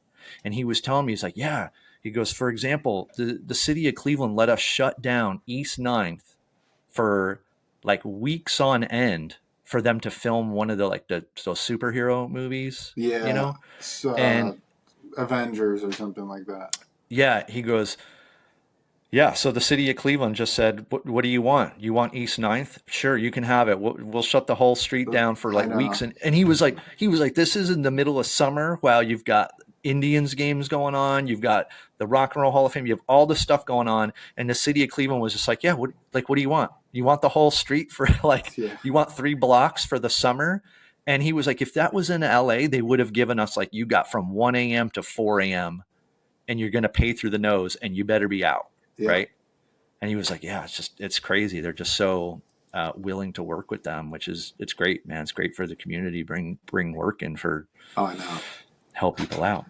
A: And he was telling me, he's like, yeah, he goes, for example, the city of Cleveland let us shut down East Ninth for like weeks on end for them to film one of the like those superhero movies,
B: Yeah,
A: and
B: Avengers or something like that.
A: yeah, he goes, yeah, so the city of Cleveland just said, what do you want? You want East Ninth? Sure, you can have it. We'll shut the whole street down for
B: I
A: like weeks."
B: know.
A: And he was like, this is in the middle of summer while you've got Indians games going on, you've got the Rock and Roll Hall of Fame, you have all this stuff going on, and the city of Cleveland was just like, yeah, what do you want? You want the whole street for like,
B: Yeah,
A: you want 3 blocks for the summer? And he was like, if that was in LA, they would have given us like, you got from 1 a.m. to 4 a.m. and you're going to pay through the nose and you better be out,
B: yeah.
A: right? And he was like, yeah, it's crazy. They're just so willing to work with them, it's great, man. It's great for the community, bring work in for
B: Oh, I know.
A: help people out.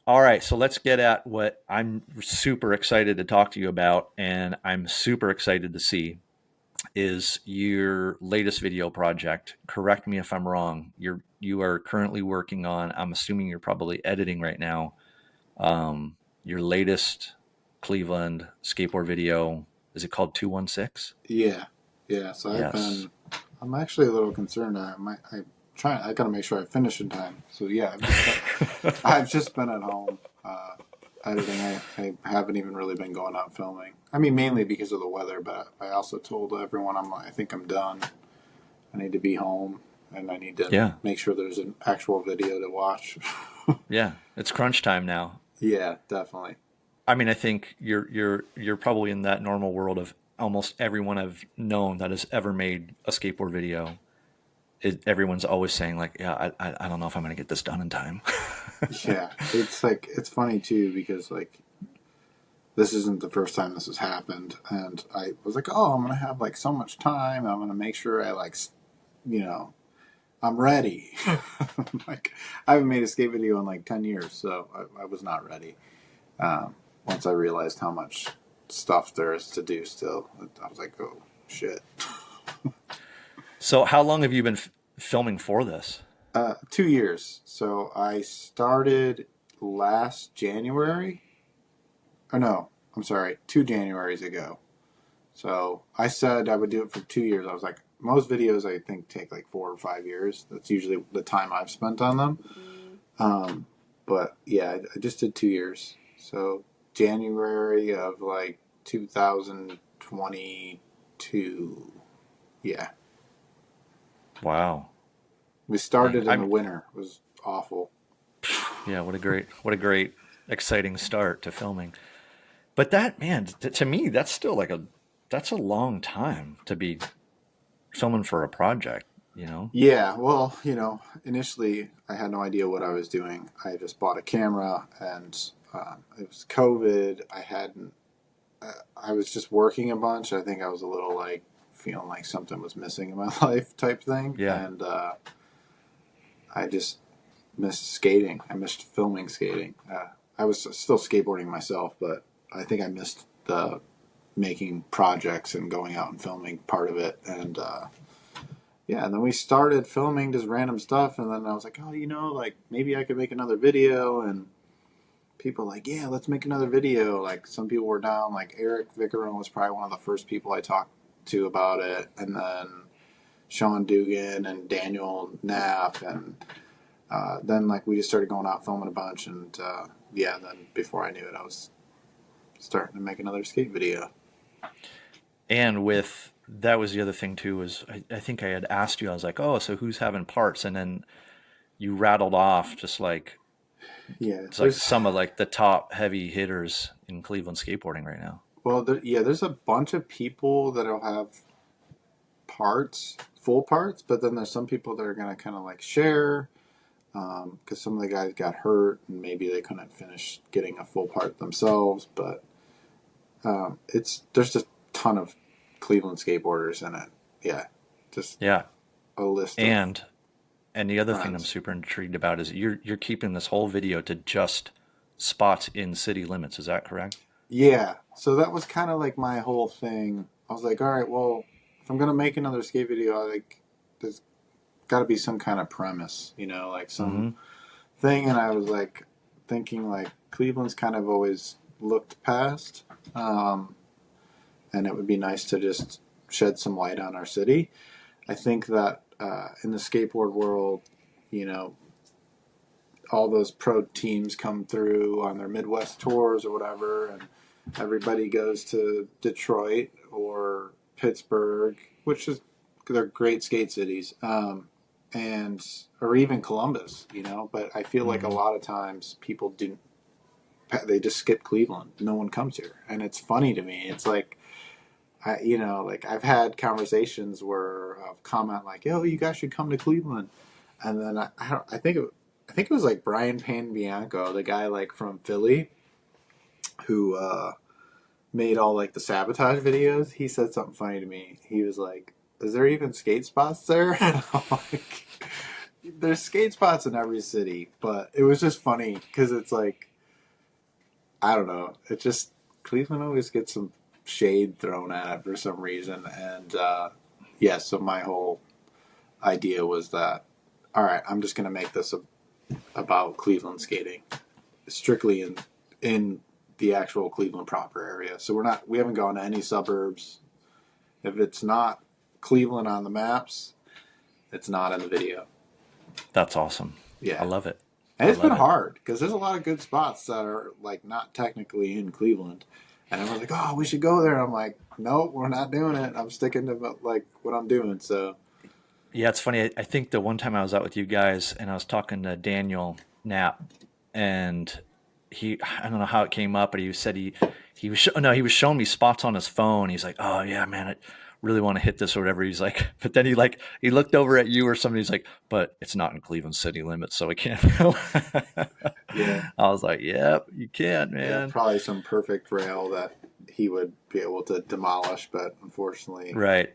A: All right, so let's get at what I'm super excited to talk to you about, and I'm super excited to see is your latest video project. Correct me if I'm wrong. You are currently working on, I'm assuming you're probably editing right now, your latest Cleveland skateboard video. Is it called 216?
B: Yeah, yeah. So
A: Yes.
B: I'm actually a little concerned. I gotta make sure I finish in time. So yeah, I've just been at home editing. I haven't even really been going out filming. I mean, mainly because of the weather, but I also told everyone I think I'm done. I need to be home, and I need to
A: Yeah.
B: make sure there's an actual video to watch.
A: Yeah. It's crunch time now.
B: Yeah, definitely.
A: I mean, I think you're probably in that normal world of almost everyone I've known that has ever made a skateboard video. Everyone's always saying like, yeah, I don't know if I'm going to get this done in time.
B: Yeah, it's like it's funny too because like this isn't the first time this has happened, and I was like, oh, I'm gonna have like so much time. I'm gonna make sure I you know, I'm ready. Like I haven't made a skate video in like 10 years, so I was not ready. Once I realized how much stuff there is to do still, I was like, oh shit.
A: So how long have you been filming for this?
B: 2 years. So I started last January. Or no, I'm sorry, 2 Januaries ago. So I said I would do it for 2 years. I was like, most videos I think take like 4 or 5 years. That's usually the time I've spent on them. But yeah, I just did 2 years. So January of like 2022. Yeah.
A: Wow.
B: We
A: Dang.
B: started in the winter. It was awful.
A: Yeah, what a great, exciting start to filming. But that, man, to me, that's still like that's a long time to be filming for a project, you know?
B: Yeah, well, initially I had no idea what I was doing. I just bought a camera, and it was COVID. I was just working a bunch. I think I was a little like feeling like something was missing in my life type thing.
A: Yeah.
B: And I just missed skating. I missed filming skating. I was still skateboarding myself, but I think I missed the making projects and going out and filming part of it. And yeah, and then we started filming just random stuff. And then I was like, oh, like maybe I could make another video. And people were like, yeah, let's make another video. Like some people were down. Like Eric Vickeron was probably one of the first people I talked to about it. And then Sean Dugan and Daniel Knapp and then like we just started going out filming a bunch, and yeah, then before I knew it, I was starting to make another skate video.
A: And with that was the other thing too, was I think I had asked you, I was like, oh, so who's having parts? And then you rattled off just like
B: Yeah,
A: it's like some of like the top heavy hitters in Cleveland skateboarding right now.
B: there's a bunch of people that'll have parts, full parts, but then there's some people that are gonna kind of like share because some of the guys got hurt and maybe they couldn't finish getting a full part themselves. But there's just a ton of Cleveland skateboarders in it. Yeah, just
A: Yeah.
B: a list of
A: And the other thing I'm
B: friends.
A: super intrigued about is you're keeping this whole video to just spots in city limits. Is that correct?
B: Yeah, so that was kind of like my whole thing. I was like, all right, well, if I'm gonna make another skate video, there's got to be some kind of premise, like some
A: Mm-hmm.
B: thing. And I was like thinking like Cleveland's kind of always looked past, um, and it would be nice to just shed some light on our city. I think that in the skateboard world, you know, all those pro teams come through on their Midwest tours or whatever, and everybody goes to Detroit or Pittsburgh, which is they're great skate cities, and or even Columbus, But I feel like a
A: Mm-hmm.
B: lot of times people do they just skip Cleveland. No one comes here, and it's funny to me. It's like like I've had conversations where comment like, "Yo, you guys should come to Cleveland," and then I think it was like Brian Panbianco, the guy like from Philly who made all like the sabotage videos. He said something funny to me. He was like, "Is there even skate spots there?" And I'm like, "There's skate spots in every city," but it was just funny because it's like I don't know. It just Cleveland always gets some shade thrown at it for some reason, and yeah. So my whole idea was that all right, I'm just gonna make this about Cleveland skating, strictly in the actual Cleveland proper area. So we haven't gone to any suburbs. If it's not Cleveland on the maps, it's not in the video.
A: That's awesome. I
B: Yeah.
A: love it.
B: And
A: I
B: it's been
A: love it.
B: hard because there's a lot of good spots that are like not technically in Cleveland. And everyone's like, "Oh, we should go there." I'm like, "Nope, we're not doing it. I'm sticking to like what I'm doing." So,
A: Yeah, it's funny. I think the one time I was out with you guys and I was talking to Daniel Knapp, and I don't know how it came up, but he said he was no, he was showing me spots on his phone. He's like, oh yeah, man, I really want to hit this or whatever. He's like, but then he looked over at you or somebody. He's like, but it's not in Cleveland city limits, so we can't.
B: yeah,
A: I was like, yep, you can,
B: yeah,
A: man.
B: probably some perfect rail that he would be able to demolish, but unfortunately,
A: Right.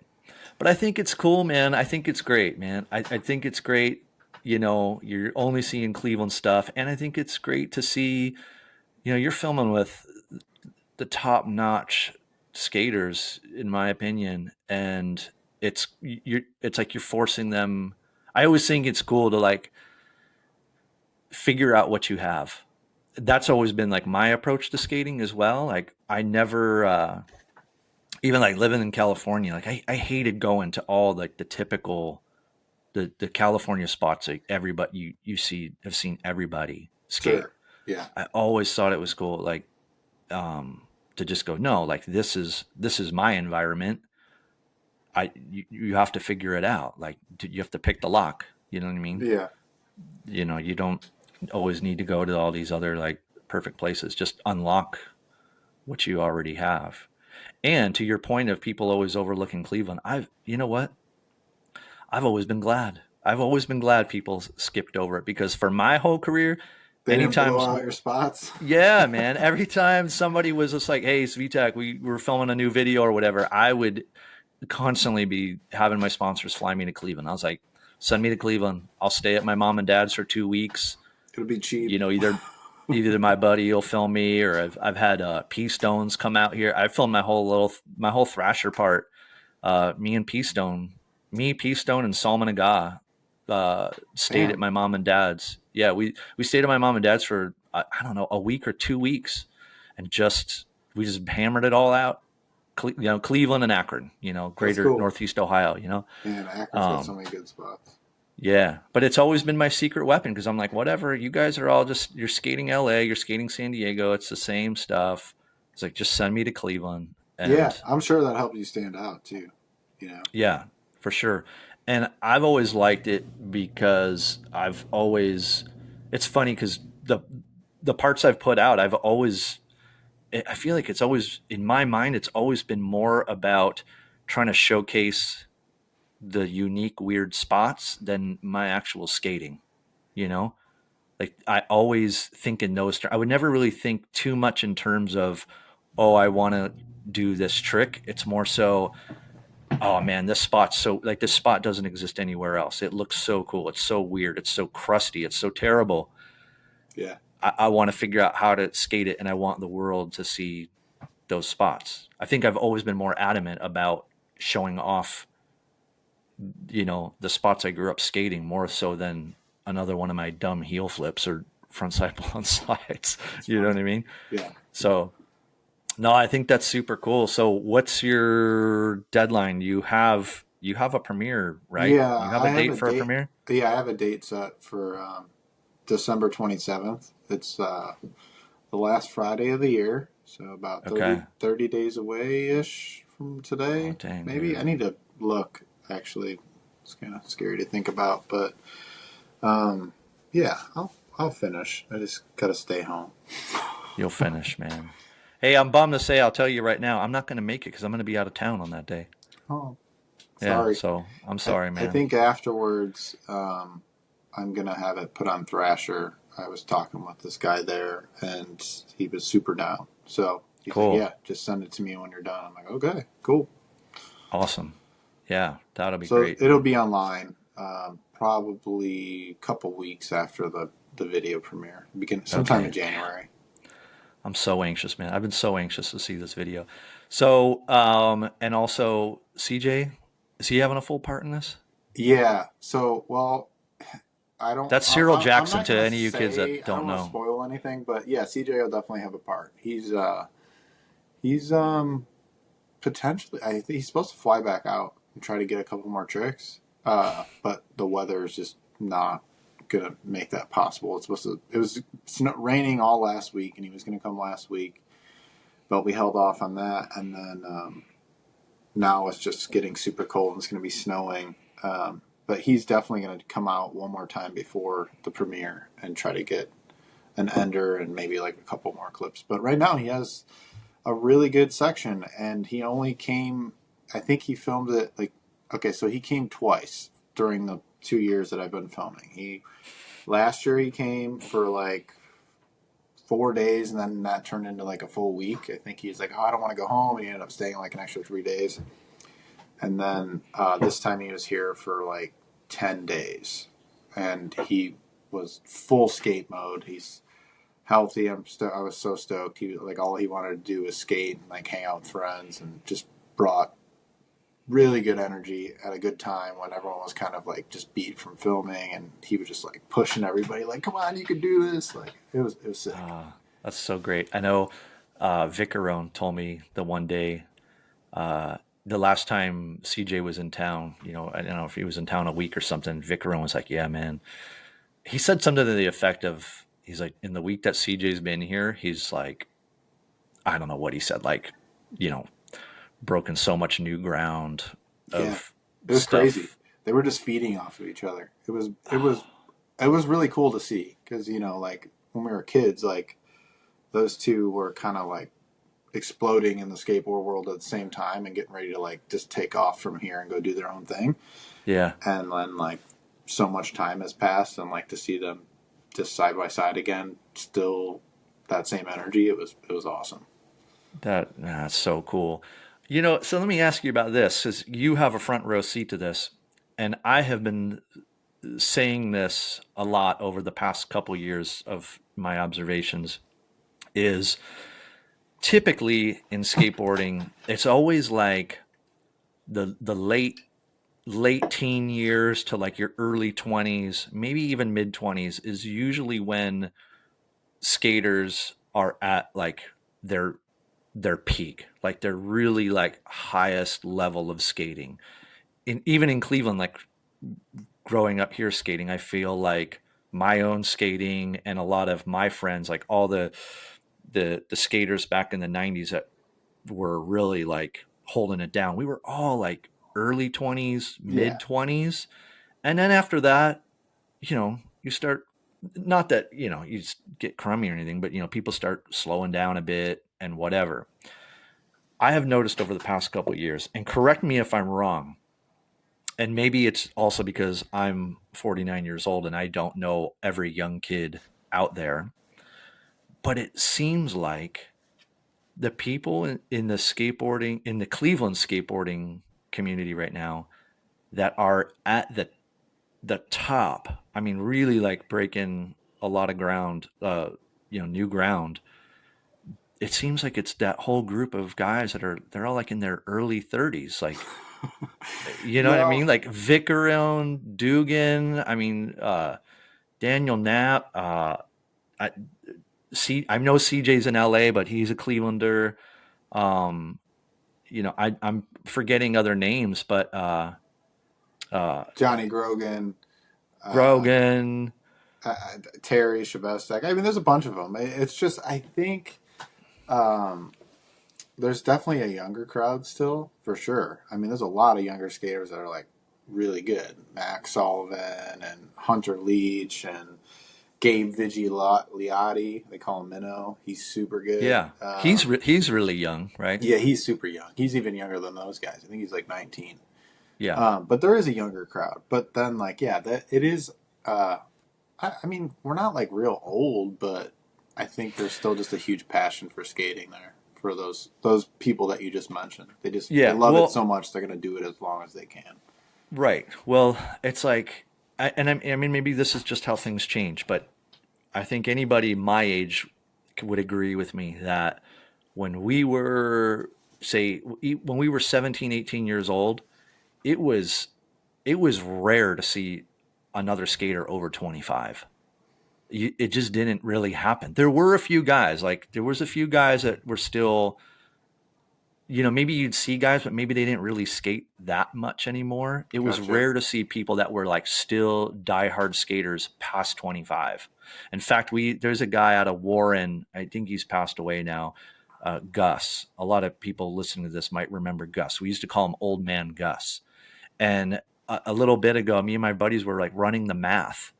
A: But I think it's cool, man. I think it's great, man. I think it's great. You're only seeing Cleveland stuff. And I think it's great to see, you're filming with the top notch skaters, in my opinion. And it's like you're forcing them. I always think it's cool to like figure out what you have. That's always been like my approach to skating as well. Like I never, even like living in California, like I hated going to all like the typical the California spots like everybody you see have seen everybody skate.
B: sure, yeah,
A: I always thought it was cool. Like to just go, no, like this is my environment. You have to figure it out. Like you have to pick the lock. You know what I mean?
B: Yeah.
A: You don't always need to go to all these other like perfect places. Just unlock what you already have. And to your point of people always overlooking Cleveland, you know what? I've always been glad. I've always been glad people skipped over it because for my whole career,
B: They didn't
A: anytime,
B: blow out your spots.
A: yeah, man, every time somebody was just like, hey, Svitek, we were filming a new video or whatever, I would constantly be having my sponsors fly me to Cleveland. I was like, send me to Cleveland. I'll stay at my mom and dad's for 2 weeks.
B: It'll be cheap.
A: Either my buddy will film me or I've had P Stones come out here. I filmed my whole Thrasher part. Me and P Stone, P Stone and Salman Aga stayed at
B: Damn.
A: my mom and dad's. Yeah, we stayed at my mom and dad's for I don't know, a week or 2 weeks, and we just hammered it all out. Cleveland and Akron,
B: That's
A: greater
B: cool.
A: Northeast Ohio,
B: Man, Akron's got so
A: Um,
B: many good spots.
A: yeah, but it's always been my secret weapon because I'm like, whatever, you guys are all you're skating LA, you're skating San Diego, it's the same stuff. It's like, just send me to Cleveland.
B: Yeah,
A: And
B: I'm sure that helped you stand out too. You know.
A: yeah, for sure. And I've always liked it because it's funny because the parts I've put out, I feel like it's always, in my mind, it's always been more about trying to showcase the unique, weird spots than my actual skating, you know? Like I always think in those terms. I would never really think too much in terms of, oh, I want to do this trick. It's more so, oh man, this spot doesn't exist anywhere else. It looks so cool. It's so weird. It's so crusty. It's so terrible.
B: Yeah.
A: I want to figure out how to skate it, and I want the world to see those spots. I think I've always been more adamant about showing off, the spots I grew up skating more so than another one of my dumb heel flips or frontside blown slides.
B: That's
A: You know what
B: funny.
A: I mean?
B: Yeah.
A: So no, I think that's super cool. So what's your deadline? You have a premiere, right?
B: Yeah,
A: You have
B: I
A: a
B: have a
A: date for a
B: date.
A: premiere?
B: Yeah, I have a date set for December 27th. It's the last Friday of the year, so about
A: Okay.
B: 30 days away ish from
A: Oh
B: today.
A: dang,
B: Maybe I
A: dude.
B: need to look. Actually, it's kind of scary to think about, but um, yeah, I'll finish. I just gotta stay home.
A: You'll finish, man. Hey, I'm bummed to say, I'll tell you right now, I'm not going to make it because I'm going to be out of town on that day.
B: Oh,
A: Yeah,
B: sorry.
A: so I'm
B: I,
A: sorry,
B: I
A: man.
B: think afterwards, I'm gonna have it put on Thrasher. I was talking with this guy there, and he was super down. So he's like,
A: Cool.
B: "Yeah, just send it to me when you're done." I'm like, "Okay, cool."
A: Awesome. Yeah, that'll be
B: So
A: great.
B: it'll be online probably a couple weeks after the video premiere, begin sometime in
A: Okay.
B: January.
A: I'm so anxious, man. I've been so anxious to see this video. So, and also CJ, is he having a full part in this?
B: Yeah. So well, I don't.
A: That's Cyril
B: I'm
A: Jackson
B: not
A: to
B: gonna
A: any of you kids
B: say.
A: that
B: I don't
A: don't
B: want to
A: know.
B: spoil anything, but yeah, CJ will definitely have a part. He's potentially. I think he's supposed to fly back out and try to get a couple more tricks. But the weather is just not gonna make that possible. It's supposed to. It was raining all last week, and he was gonna come last week, but we held off on that, and then now it's just getting super cold and it's gonna be snowing. But he's definitely gonna come out one more time before the premiere and try to get an ender and maybe like a couple more clips. But right now he has a really good section, and he only came. I think he filmed it like okay, so he came twice during the 2 years that I've been filming. He last year he came for like 4 days, and then that turned into like a full week. I think he's like, oh, I don't want to go home, and he ended up staying like an extra 3 days. And then this time he was here for like 10 days, and he was full skate mode. He's healthy. I was so stoked. He like all he wanted to do was skate and like hang out with friends, and just brought really good energy at a good time when everyone was kind of like just beat from filming, and he was just like pushing everybody like, come on, you can do this. Like it was sick.
A: That's so great. I know Vicarone told me the one day, the last time CJ was in town, I don't know if he was in town a week or something. Vicarone was like, yeah, man. He said something to the effect of, he's like, in the week that CJ's been here, he's like, I don't know what he said, like, you know, broken so much new ground
B: Yeah,
A: of
B: it was crazy.
A: stuff.
B: They were just feeding off of each other. It was really cool to see because like when we were kids, like those two were kind of like exploding in the skateboard world at the same time and getting ready to like just take off from here and go do their own thing.
A: Yeah,
B: And then like so much time has passed and like to see them just side by side again, still that same energy. It was awesome.
A: that's so cool. So let me ask you about this, because you have a front row seat to this, and I have been saying this a lot over the past couple years of my observations. Is typically in skateboarding, it's always like the late teen years to like your early 20s, maybe even mid 20s is usually when skaters are at like their their peak, like their really like highest level of skating. Even in Cleveland, like growing up here skating, I feel like my own skating and a lot of my friends, like all the skaters back in the 90s that were really like holding it down. We were all like early 20s,
B: Yeah.
A: mid 20s. And then after that, you start, not that, you just get crummy or anything, but, people start slowing down a bit and whatever. I have noticed over the past couple of years, and correct me if I'm wrong, and maybe it's also because I'm 49 years old and I don't know every young kid out there, but it seems like the people in the skateboarding, in the Cleveland skateboarding community right now that are at the top, I mean, really like breaking a lot of ground, new ground. It seems like it's that whole group of guys they're all like in their early 30s, like, you know what I
B: No,
A: mean? Like Vicarone, Dugan, I mean, Daniel Knapp, I I know CJ's in LA, but he's a Clevelander. Um, I'm forgetting other names, but uh,
B: Johnny Grogan, uh,
A: Grogan.
B: Terry Shabestak. I mean, there's a bunch of them. It's just I think um, there's definitely a younger crowd still for sure. I mean, there's a lot of younger skaters that are like really good. Max Sullivan and Hunter Leach and Gabe Vigiliotti. They call him Minnow. He's super good.
A: Yeah, he's really young, right?
B: Yeah, he's super young. He's even younger than those guys. I think he's like 19.
A: Yeah,
B: But there is a younger crowd. But then, like, yeah, that it is. I mean, we're not like real old, but I think there's still just a huge passion for skating there for those people that you just mentioned. They
A: yeah.
B: love it
A: Well,
B: so much they're gonna do it as long as they can.
A: right. Well, it's like, I mean, maybe this is just how things change, but I think anybody my age would agree with me that when we were, say, when we were 17, 18 years old, it was it was rare to see another skater over 25. It just didn't really happen. There were a few guys, like there was a few guys that were still, maybe you'd see guys, but maybe they didn't really skate that much anymore. It was
B: Gotcha.
A: rare to see people that were like still diehard skaters past 25. In fact, there's a guy out of Warren, I think he's passed away now, Gus. A lot of people listening to this might remember Gus. We used to call him Old Man Gus. And a little bit ago, me and my buddies were like running the math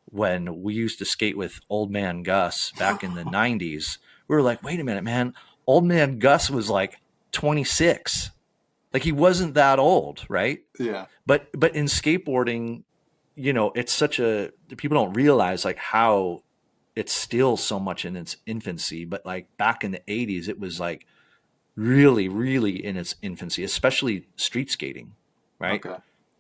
A: when we used to skate with Old Man Gus back in the 90s. We were like, wait a minute, man. Old Man Gus was like 26. Like he wasn't that old, right?
B: Yeah.
A: But in skateboarding, it's such a, people don't realize like how it's still so much in its infancy. But like back in the 80s, it was like really, really in its infancy, especially street skating, right?
B: Okay.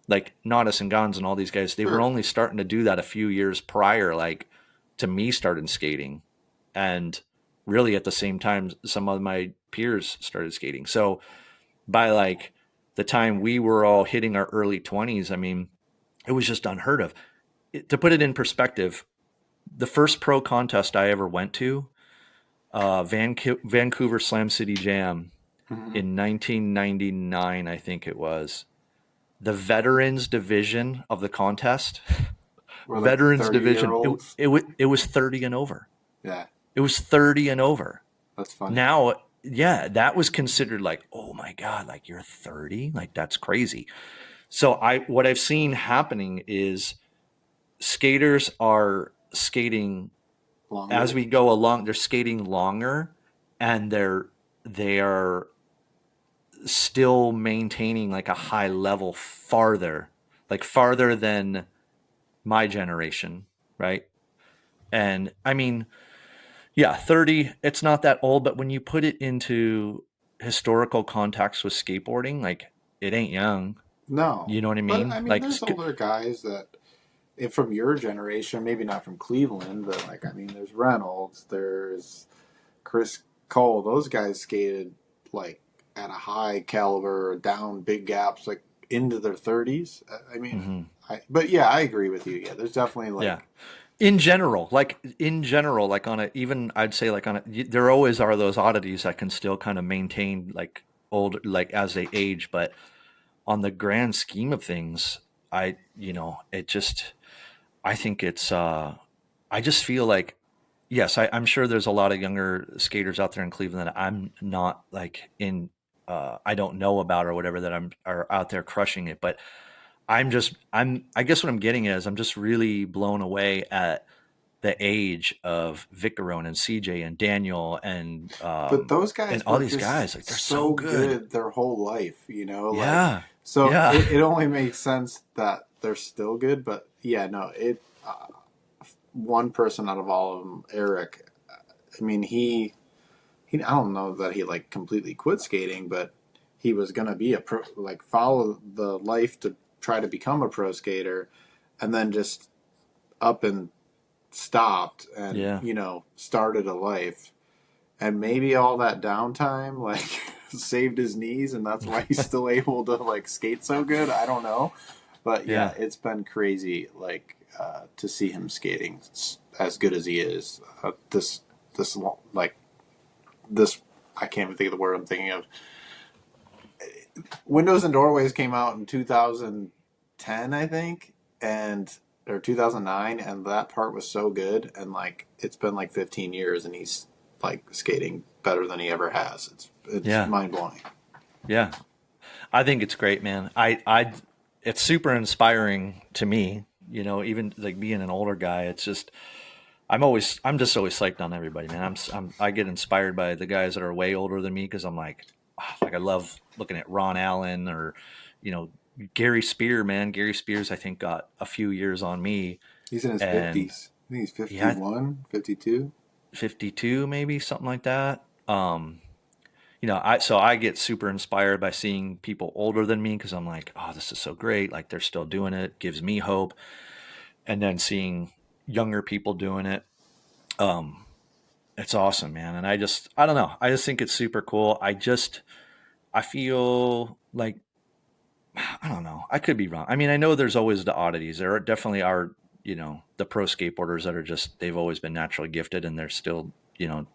A: Like Nodis and Gons and all these guys, they were
B: Sure.
A: only starting to do that a few years prior, like to me starting skating. And really at the same time, some of my peers started skating. So by like the time we were all hitting our early 20s, I mean, it was just unheard of. To put it in perspective, the first pro contest I ever went to, Vancouver Slam City Jam
B: Mm-hmm.
A: in 1999, I think it was. The veterans division of the contest,
B: We're like
A: veterans
B: 30 year
A: division,
B: olds.
A: it was 30 and over.
B: Yeah.
A: It was 30 and over.
B: That's funny.
A: Now, yeah, that was considered like, oh my God, like you're 30? Like that's crazy. So what I've seen happening is skaters are skating as
B: Longer.
A: we go along, they're skating longer and they are still maintaining like a high level farther, like farther than my generation, right? And I mean, yeah, 30, it's not that old, but when you put it into historical context with skateboarding, like it ain't young.
B: No,
A: You know what I
B: but I
A: mean?
B: mean,
A: Like,
B: there's older guys that, if from your generation, maybe not from Cleveland, but like I mean, there's Reynolds, there's Chris Cole. Those guys skated like at a high caliber, down big gaps, like into their 30s. I mean,
A: mhm,
B: but yeah, I agree with you. Yeah, there's definitely
A: yeah.
B: like
A: In general, like on a, even I'd say like on a, there always are those oddities that can still kind of maintain like old, like as they age, but on the grand scheme of things, it just, I think it's, I just feel like, yes, I'm sure there's a lot of younger skaters out there in Cleveland that I'm not like I don't know about or whatever that are out there crushing it. But I guess what I'm getting is I'm just really blown away at the age of Vicaron and CJ and Daniel
B: but those
A: and
B: guys
A: all
B: were
A: these
B: just
A: guys. Like they're so
B: so
A: good.
B: good their whole life, you know, like
A: Yeah.
B: so
A: Yeah.
B: it only makes sense that they're still good. But yeah, no, it one person out of all of them, Eric. I mean, he I don't know that he like completely quit skating, but he was gonna be a pro, like follow the life to try to become a pro skater, and then just up and stopped and
A: Yeah.
B: started a life. And maybe all that downtime like saved his knees, and that's why he's still able to like skate so good. I don't know, but yeah,
A: Yeah.
B: it's been crazy like to see him skating as good as he is. This like this I can't even think of the word I'm thinking of. Windows and Doorways came out in 2010, I think, and or 2009, and that part was so good. And like it's been like 15 years, and he's like skating better than he ever has. It's
A: Yeah.
B: mind blowing.
A: Yeah. I think it's great, man. It's super inspiring to me. Even like being an older guy, it's just I'm just always psyched on everybody, man. I get inspired by the guys that are way older than me because I'm like I love looking at Ron Allen or, you know, Gary Spear, man. Gary Spears, I think got a few years on me,
B: He's in his
A: and
B: 50s. I think he's
A: yeah,
B: 51, 52.
A: 52 maybe something like that. I get super inspired by seeing people older than me because I'm like, oh, this is so great. Like they're still doing it, gives me hope. And then seeing younger people doing it, um, it's awesome, man. And I don't know. I just think it's super cool. I feel like, I don't know. I could be wrong. I mean, I know there's always the oddities. There definitely are, the pro skateboarders that are just, they've always been naturally gifted and they're still,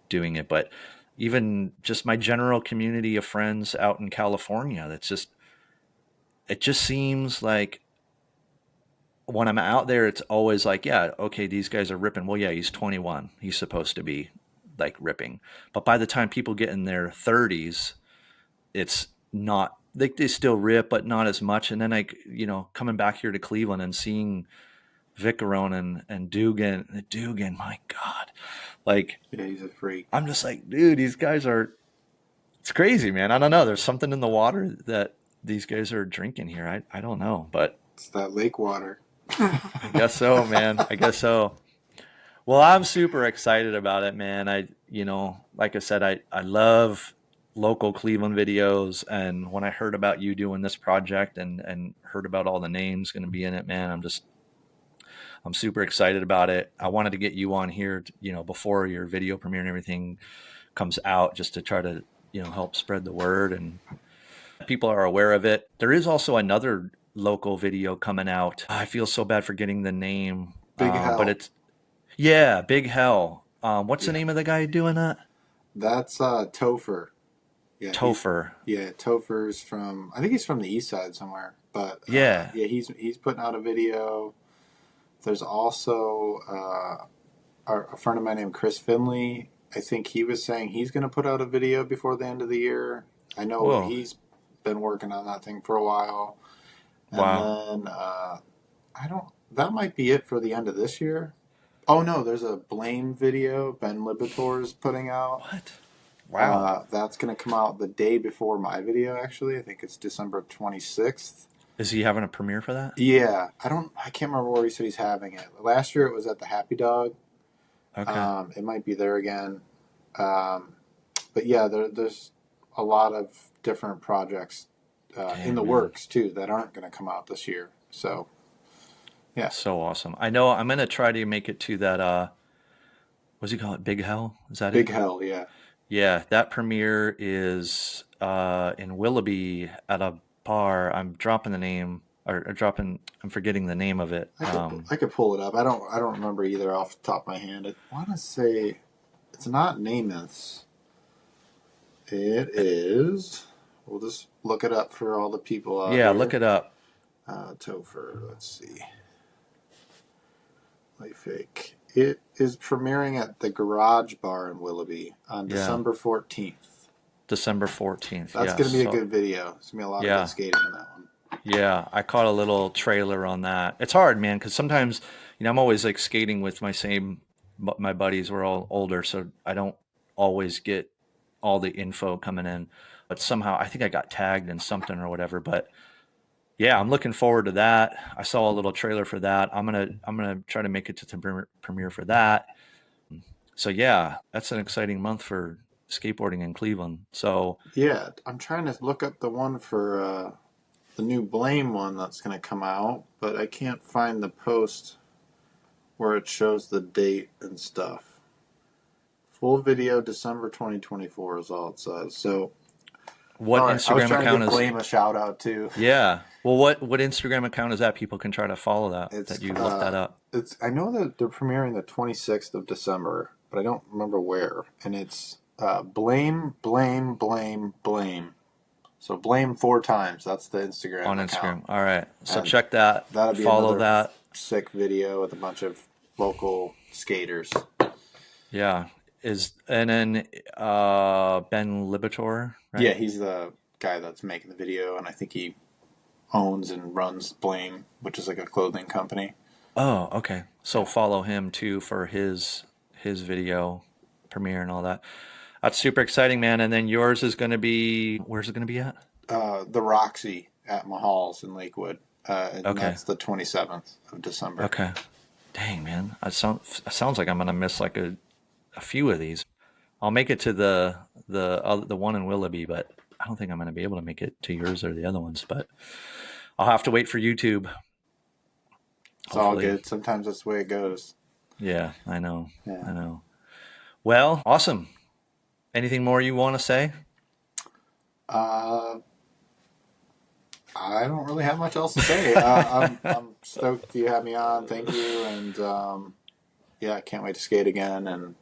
A: doing it. But even just my general community of friends out in California, it just seems like when I'm out there, it's always like, yeah, okay, these guys are ripping. Well, yeah, he's 21. He's supposed to be like ripping. But by the time people get in their 30s, it's not, they still rip, but not as much. And then coming back here to Cleveland and seeing Vicaron and Dugan, my God, like
B: Yeah, he's a freak.
A: I'm just like, dude, these guys are, it's crazy, man. I don't know. There's something in the water that these guys are drinking here. I don't know, but
B: It's that lake water.
A: I guess so, man. I guess so. Well, I'm super excited about it, man. Like I said, I love local Cleveland videos. And when I heard about you doing this project and heard about all the names going to be in it, man, I'm super excited about it. I wanted to get you on here, before your video premiere and everything comes out, just to try to, help spread the word and people are aware of it. There is also another local video coming out. I feel so bad for getting the name,
B: Big
A: but
B: hell.
A: it's, yeah, Big Hell. What's the
B: Yeah,
A: name of the guy doing that?
B: that's Topher. Yeah,
A: Topher.
B: Topher's from, I think he's from the east side somewhere. But
A: Yeah.
B: yeah, he's putting out a video. There's also a friend of mine named Chris Finley, I think he was saying he's going to put out a video before the end of the year. I know
A: Whoa.
B: he's been working on that thing for a while. And
A: Wow.
B: then I don't. That might be it for the end of this year. Oh no, there's a Blame video Ben Liberatore is putting out.
A: What? Wow.
B: That's going to come out the day before my video. Actually, I think it's December 26th.
A: Is he having a premiere for that?
B: Yeah, I can't remember where he said he's having it. Last year it was at the Happy Dog.
A: Okay.
B: It might be there again. Um, but yeah, there's a lot of different projects in
A: Damn,
B: the
A: man.
B: works too that aren't going to come out this year. So yeah,
A: So awesome. I know I'm gonna try to make it to that what's he call it? Big Hell? Is that
B: Big
A: it?
B: Hell. Yeah,
A: Yeah, that premiere is in Willoughby at a bar. I'm dropping the name or dropping I'm forgetting the name of it.
B: I could pull it up. I don't remember either off the top of my hand. I want to say it's not Namath's. It is. We'll just look it up for all the people out
A: Yeah, look
B: here.
A: it up.
B: Topher. Let's see. Fake. It is premiering at the Garage Bar in Willoughby on
A: Yeah,
B: December 14th.
A: December 14th.
B: That's
A: Yeah.
B: going to be a
A: So
B: good video. It's going to be a lot of good
A: yeah.
B: skating in that one.
A: Yeah, I caught a little trailer on that. It's hard, man, because sometimes, I'm always like skating with my buddies. We're all older, so I don't always get all the info coming in. But somehow, I think I got tagged in something or whatever. But yeah, I'm looking forward to that. I saw a little trailer for that. I'm gonna try to make it to the premiere for that. So yeah, that's an exciting month for skateboarding in Cleveland. So
B: Yeah, I'm trying to look up the one for the new Blame one that's going to come out, but I can't find the post where it shows the date and stuff. Full video December 2024 is all it says. So,
A: what
B: all right, I was
A: Instagram
B: trying to
A: account
B: give
A: is?
B: Blame a shout out too.
A: Yeah. Well, what Instagram account is that? People can try to follow that.
B: It's
A: That you looked that up.
B: I know that they're premiering the 26th of December, but I don't remember where. And it's Blame, Blame, Blame, Blame. So Blame 4 times. That's the Instagram
A: On
B: account.
A: Instagram. All right. So
B: And
A: check that.
B: that'll be
A: Follow
B: another
A: that.
B: sick video with a bunch of local skaters.
A: Yeah. And then Ben Liberatore,
B: Yeah,
A: right?
B: he's the guy that's making the video, and I think he owns and runs Blame, which is like a clothing company.
A: Oh, okay. So
B: Yeah.
A: follow him too for his video premiere and all that. That's super exciting, man. And then yours is going to be, where's it going to be at?
B: The Roxy at Mahalls in Lakewood, and
A: Okay.
B: that's the 27th of December.
A: Okay. Dang, man. It sounds like I'm going to miss like a few of these. I'll make it to the one in Willoughby, but I don't think I'm going to be able to make it to yours or the other ones. But I'll have to wait for YouTube.
B: It's all
A: Hopefully.
B: good. Sometimes that's the way it goes.
A: Yeah, I know.
B: Yeah.
A: I know. Well, awesome. Anything more you want to say?
B: Uh, I don't really have much else to say. I'm stoked you had me on. Thank you, and yeah, I can't wait to skate again. And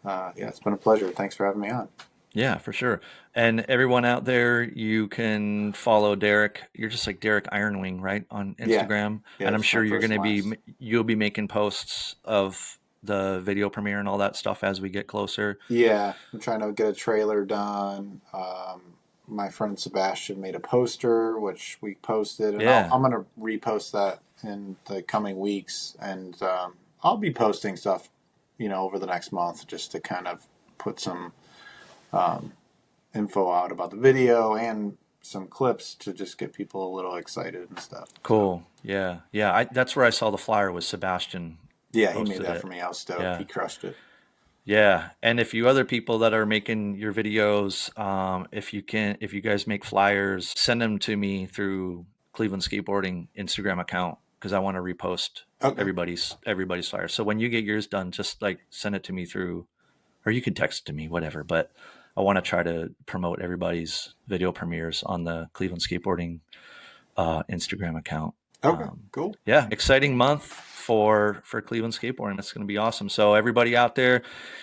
B: yeah, it's been a pleasure. Thanks for having me on.
A: Yeah, for sure. And everyone out there, you can follow Derek. You're just like Derek Ironwing, right, on
B: Yeah,
A: Instagram.
B: yeah,
A: And I'm
B: it's my
A: sure
B: first and last.
A: you'll be making posts of the video premiere and all that stuff as we get closer.
B: Yeah, I'm trying to get a trailer done. My friend Sebastian made a poster, which we posted, and
A: Yeah,
B: I'm gonna repost that in the coming weeks. And I'll be posting stuff, over the next month, just to kind of put some info out about the video and some clips to just get people a little excited and stuff. So
A: cool. Yeah, yeah. That's where I saw the flyer was Sebastian
B: yeah, he made
A: posted
B: that
A: it.
B: for me. I was stoked.
A: Yeah.
B: He crushed it.
A: Yeah, and if you other people that are making your videos, if you guys make flyers, send them to me through Cleveland Skateboarding Instagram account because I want to repost
B: Okay.
A: everybody's flyers. So when you get yours done, just like send it to me through, or you can text it to me, whatever. But I want to try to promote everybody's video premieres on the Cleveland Skateboarding Instagram account.
B: Okay. Cool.
A: Yeah, exciting month for Cleveland skateboarding. That's going to be awesome. So everybody out there,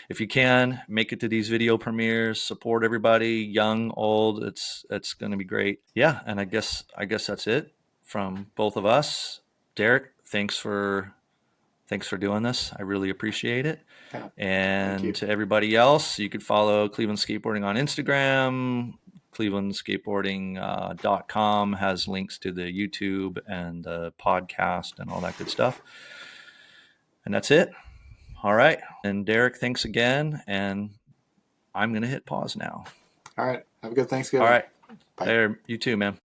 A: if you can make it to these video premieres, support everybody, young, old. It's going to be great. Yeah, and I guess that's it from both of us. Derek, thanks for Thanks for doing this. I really appreciate it.
B: Yeah, thank
A: And
B: you.
A: to everybody else, you could follow Cleveland Skateboarding on Instagram. ClevelandSkateboarding.com has links to the YouTube and the podcast and all that good stuff. And that's it. All right. And Derek, thanks again. And I'm going to hit pause now.
B: All right. Have a good
A: All
B: Thanksgiving.
A: right.
B: Bye.
A: There. You too, man.